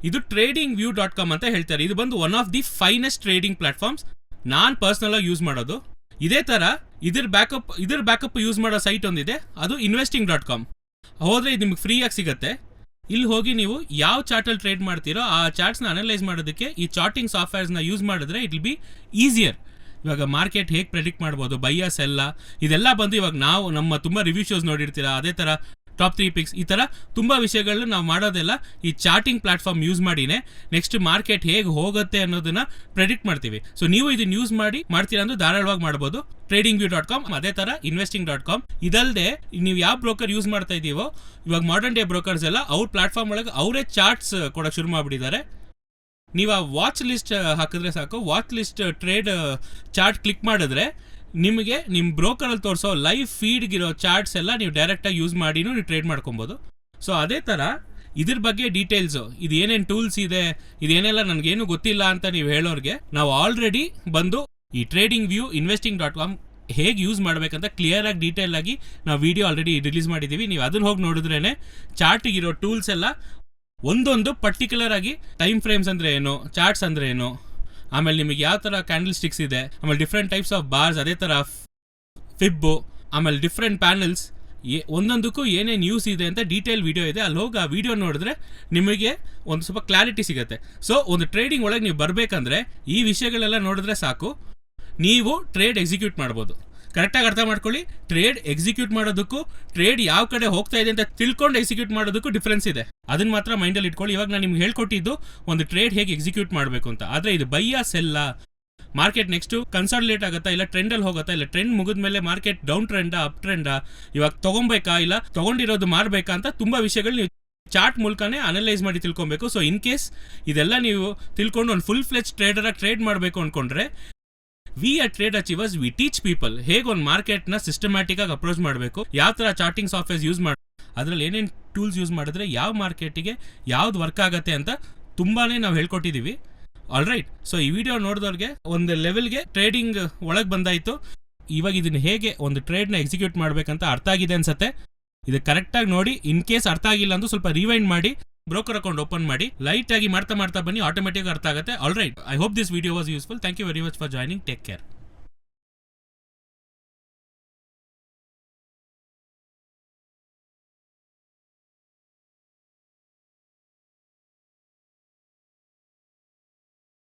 ಇದು tradingview.com ಅಂತ ಹೇಳ್ತಾರೆ. ಇದು ಬಂದು one of the finest trading platforms. ನಾನು ಪರ್ಸ್ನಲಾಗಿ ಯೂಸ್ ಮಾಡೋದು. ಇದೇ ಥರ ಇದ್ರ ಬ್ಯಾಕಪ್ ಯೂಸ್ ಮಾಡೋ ಸೈಟ್ ಒಂದಿದೆ, ಅದು investing.com. ಹೋದರೆ ಇದು ನಿಮ್ಗೆ ಫ್ರೀಯಾಗಿ ಸಿಗುತ್ತೆ. ಇಲ್ಲಿ ಹೋಗಿ ನೀವು ಯಾವ ಚಾರ್ಟಲ್ಲಿ ಟ್ರೇಡ್ ಮಾಡ್ತೀರೋ ಆ ಚಾರ್ಟ್ಸ್ನ ಅನಲೈಸ್ ಮಾಡೋದಕ್ಕೆ ಈ ಚಾರ್ಟಿಂಗ್ ಸಾಫ್ಟ್ವೇರ್ಸ್ನ ಯೂಸ್ ಮಾಡಿದ್ರೆ ಇಟ್ ವಿಲ್ ಬಿ ಈಸಿಯರ್. ಇವಾಗ ಮಾರ್ಕೆಟ್ ಹೇಗೆ ಪ್ರೆಡಿಕ್ಟ್ ಮಾಡ್ಬೋದು, ಬೈಯರ್ಸ್ ಎಲ್ಲ ಇದೆಲ್ಲ ಬಂದು ಇವಾಗ ನಾವು ನಮ್ಮ ತುಂಬ ರಿವ್ಯೂ ಶೋಸ್ ನೋಡಿರ್ತೀರ, ಅದೇ ಥರ ಟಾಪ್ 3 ಪಿಕ್ಸ್, ಈ ಥರ ತುಂಬ ವಿಷಯಗಳನ್ನ ನಾವು ಮಾಡೋದೆಲ್ಲ ಈ ಚಾರ್ಟಿಂಗ್ ಪ್ಲಾಟ್ಫಾರ್ಮ್ ಯೂಸ್ ಮಾಡಿನೇ ನೆಕ್ಸ್ಟ್ ಮಾರ್ಕೆಟ್ ಹೇಗೆ ಹೋಗುತ್ತೆ ಅನ್ನೋದನ್ನ ಪ್ರೆಡಿಕ್ಟ್ ಮಾಡ್ತೀವಿ. ಸೊ ನೀವು ಇದನ್ನ ಯೂಸ್ ಮಾಡ್ತೀರಾ ಅಂದ್ರೆ ಧಾರಾಳವಾಗಿ ಮಾಡ್ಬೋದು. tradingview.com, ಅದೇ ಥರ investing.com. ಇದಲ್ಲದೆ ನೀವು ಯಾವ ಬ್ರೋಕರ್ ಯೂಸ್ ಮಾಡ್ತಾ ಇದ್ದೀವೋ ಇವಾಗ ಮಾಡರ್ನ್ ಡೇ ಬ್ರೋಕರ್ಸ್ ಎಲ್ಲ ಅವ್ರ ಪ್ಲಾಟ್ಫಾರ್ಮ್ ಒಳಗೆ ಅವರೇ ಚಾರ್ಟ್ಸ್ ಕೊಡೋಕೆ ಶುರು ಮಾಡಿಬಿಟ್ಟಿದ್ದಾರೆ. ನೀವು ಆ ವಾಚ್ ಲಿಸ್ಟ್ ಹಾಕಿದ್ರೆ ಸಾಕು, watch list trade chart click ಮಾಡಿದ್ರೆ ನಿಮಗೆ ನಿಮ್ಮ ಬ್ರೋಕರಲ್ಲಿ ತೋರಿಸೋ ಲೈವ್ ಫೀಡ್ಗಿರೋ ಚಾರ್ಟ್ಸ್ ಎಲ್ಲ ನೀವು ಡೈರೆಕ್ಟಾಗಿ ಯೂಸ್ ಮಾಡಿನೂ ನೀವು ಟ್ರೇಡ್ ಮಾಡ್ಕೊಬೋದು. ಸೊ ಅದೇ ಥರ ಇದ್ರ ಬಗ್ಗೆ ಡೀಟೇಲ್ಸು, ಇದು ಏನೇನು ಟೂಲ್ಸ್ ಇದೆ, ಇದೇನೆಲ್ಲ ನನಗೇನು ಗೊತ್ತಿಲ್ಲ ಅಂತ ನೀವು ಹೇಳೋರಿಗೆ ನಾವು ಆಲ್ರೆಡಿ ಬಂದು ಈ ಟ್ರೇಡಿಂಗ್ ವ್ಯೂ investing.com ಹೇಗೆ ಯೂಸ್ ಮಾಡಬೇಕಂತ ಕ್ಲಿಯರಾಗಿ ಡೀಟೇಲಾಗಿ ನಾವು ವಿಡಿಯೋ ಆಲ್ರೆಡಿ ರಿಲೀಸ್ ಮಾಡಿದ್ದೀವಿ. ನೀವು ಅದನ್ನು ಹೋಗಿ ನೋಡಿದ್ರೇ ಚಾರ್ಟಿಗಿರೋ ಟೂಲ್ಸ್ ಎಲ್ಲ ಒಂದೊಂದು ಪರ್ಟಿಕ್ಯುಲರ್ ಆಗಿ ಟೈಮ್ ಫ್ರೇಮ್ಸ್ ಅಂದರೆ ಏನು, ಚಾರ್ಟ್ಸ್ ಅಂದರೆ ಏನು, ಆಮೇಲೆ ನಿಮಗೆ ಯಾವ ಥರ ಕ್ಯಾಂಡಲ್ ಸ್ಟಿಕ್ಸ್ ಇದೆ, ಆಮೇಲೆ ಡಿಫ್ರೆಂಟ್ ಟೈಪ್ಸ್ ಆಫ್ ಬಾರ್ಸ್, ಅದೇ ಥರ ಫಿಬ್ಬು, ಆಮೇಲೆ ಡಿಫ್ರೆಂಟ್ ಪ್ಯಾನಲ್ಸ್, ಒಂದೊಂದಕ್ಕೂ ಏನೇನು ಯೂಸ್ ಇದೆ ಅಂತ ಡೀಟೇಲ್ ವಿಡಿಯೋ ಇದೆ. ಅಲ್ಲಿ ಹೋಗಿ ಆ ವಿಡಿಯೋ ನೋಡಿದ್ರೆ ನಿಮಗೆ ಒಂದು ಸ್ವಲ್ಪ ಕ್ಲಾರಿಟಿ ಸಿಗುತ್ತೆ. ಸೊ ಒಂದು ಟ್ರೇಡಿಂಗ್ ಒಳಗೆ ನೀವು ಬರಬೇಕಂದ್ರೆ ಈ ವಿಷಯಗಳೆಲ್ಲ ನೋಡಿದ್ರೆ ಸಾಕು, ನೀವು ಟ್ರೇಡ್ ಎಕ್ಸಿಕ್ಯೂಟ್ ಮಾಡ್ಬೋದು. ಕರೆಕ್ಟಾಗಿ ಅರ್ಥ ಮಾಡ್ಕೊಳ್ಳಿ, ಟ್ರೇಡ್ ಎಕ್ಸಿಕ್ಯೂಟ್ ಮಾಡೋದಕ್ಕೂ ಟ್ರೇಡ್ ಯಾವ ಕಡೆ ಹೋಗ್ತಾ ಇದೆ ಅಂತ ತಿಳ್ಕೊಂಡು ಎಕ್ಸಿಕ್ಯೂಟ್ ಮಾಡೋದಕ್ಕೂ ಡಿಫ್ರೆನ್ಸ್ ಇದೆ. ಅದನ್ನ ಮಾತ್ರ ಮೈಂಡಲ್ಲಿ ಇಟ್ಕೊಳ್ಳಿ. ಇವಾಗ ನಾನು ನಿಮ್ಗೆ ಹೇಳ್ಕೊಟ್ಟಿದ್ದು ಒಂದು ಟ್ರೇಡ್ ಹೇಗೆ ಎಕ್ಸಿಕ್ಯೂಟ್ ಮಾಡಬೇಕು ಅಂತ. ಆದರೆ ಇದು ಬೈಯಾ ಸೆಲ್ಲ, ಮಾರ್ಕೆಟ್ ನೆಕ್ಸ್ಟು ಕನ್ಸಾಲಿಡೇಟ್ ಆಗುತ್ತಾ ಇಲ್ಲ ಟ್ರೆಂಡಲ್ಲಿ ಹೋಗುತ್ತಾ, ಇಲ್ಲ ಟ್ರೆಂಡ್ ಮುಗಿದ್ಮೇಲೆ ಮಾರ್ಕೆಟ್ ಡೌನ್ ಟ್ರೆಂಡಾ ಅಪ್ ಟ್ರೆಂಡಾ, ಇವಾಗ ತೊಗೊಬೇಕಾ ಇಲ್ಲ ತೊಗೊಂಡಿರೋದು ಮಾರಬೇಕಾ ಅಂತ ತುಂಬ ವಿಷಯಗಳು ನೀವು ಚಾರ್ಟ್ ಮೂಲಕನೇ ಅನಲೈಸ್ ಮಾಡಿ ತಿಳ್ಕೊಬೇಕು. ಸೊ ಇನ್ ಕೇಸ್ ಇದೆಲ್ಲ ನೀವು ತಿಳ್ಕೊಂಡು ಒಂದು ಫುಲ್ ಫ್ಲೆಜ್ ಟ್ರೇಡರಾಗಿ ಟ್ರೇಡ್ ಮಾಡಬೇಕು ಅಂದ್ಕೊಂಡ್ರೆ we at trade achievers we teach people ಹೇಗೆ ಒಂದು ಮಾರ್ಕೆಟ್ನ ಸಿಸ್ಟಮ್ಯಾಟಿಕ್ ಆಗಿ ಅಪ್ರೋಚ್ ಮಾಡಬೇಕು, ಯಾವ ಥರ ಚಾರ್ಟಿಂಗ್ ಸಾಫ್ಟ್ವೇರ್ಸ್ ಯೂಸ್ ಮಾಡಿ, ಅದರಲ್ಲಿ ಏನೇನು ಟೂಲ್ಸ್ ಯೂಸ್ ಮಾಡಿದ್ರೆ ಯಾವ ಮಾರ್ಕೆಟಿಗೆ ಯಾವ್ದು ವರ್ಕ್ ಆಗುತ್ತೆ ಅಂತ ತುಂಬಾ ನಾವು ಹೇಳ್ಕೊಟ್ಟಿದ್ದೀವಿ. ಆಲ್ರೈಟ್, ಸೊ ಈ ವಿಡಿಯೋ ನೋಡಿದವ್ರಿಗೆ ಒಂದು ಲೆವೆಲ್ಗೆ ಟ್ರೇಡಿಂಗ್ ಒಳಗೆ ಬಂದಾಯಿತು. ಇವಾಗ ಇದನ್ನು ಹೇಗೆ ಒಂದು ಟ್ರೇಡ್ನ ಎಕ್ಸಿಕ್ಯೂಟ್ ಮಾಡಬೇಕಂತ ಅರ್ಥ ಆಗಿದೆ ಅನ್ಸುತ್ತೆ. ಇದು ಕರೆಕ್ಟಾಗಿ ನೋಡಿ, ಇನ್ ಕೇಸ್ ಅರ್ಥ ಆಗಿಲ್ಲ ಅಂದ್ರೆ ಸ್ವಲ್ಪ ರಿವೈಂಡ್ ಮಾಡಿ ಬ್ರೋಕರ್ ಅಕೌಂಟ್ ಓಪನ್ ಮಾಡಿ ಲೈಟ್ ಆಗಿ ಮಾಡ್ತಾ ಬನ್ನಿ, ಆಟೋಮೆಟಿಕ್ ಅರ್ಥ ಆಗುತ್ತೆ. Alright, I hope this video was useful. Thank you very much for joining. Take care.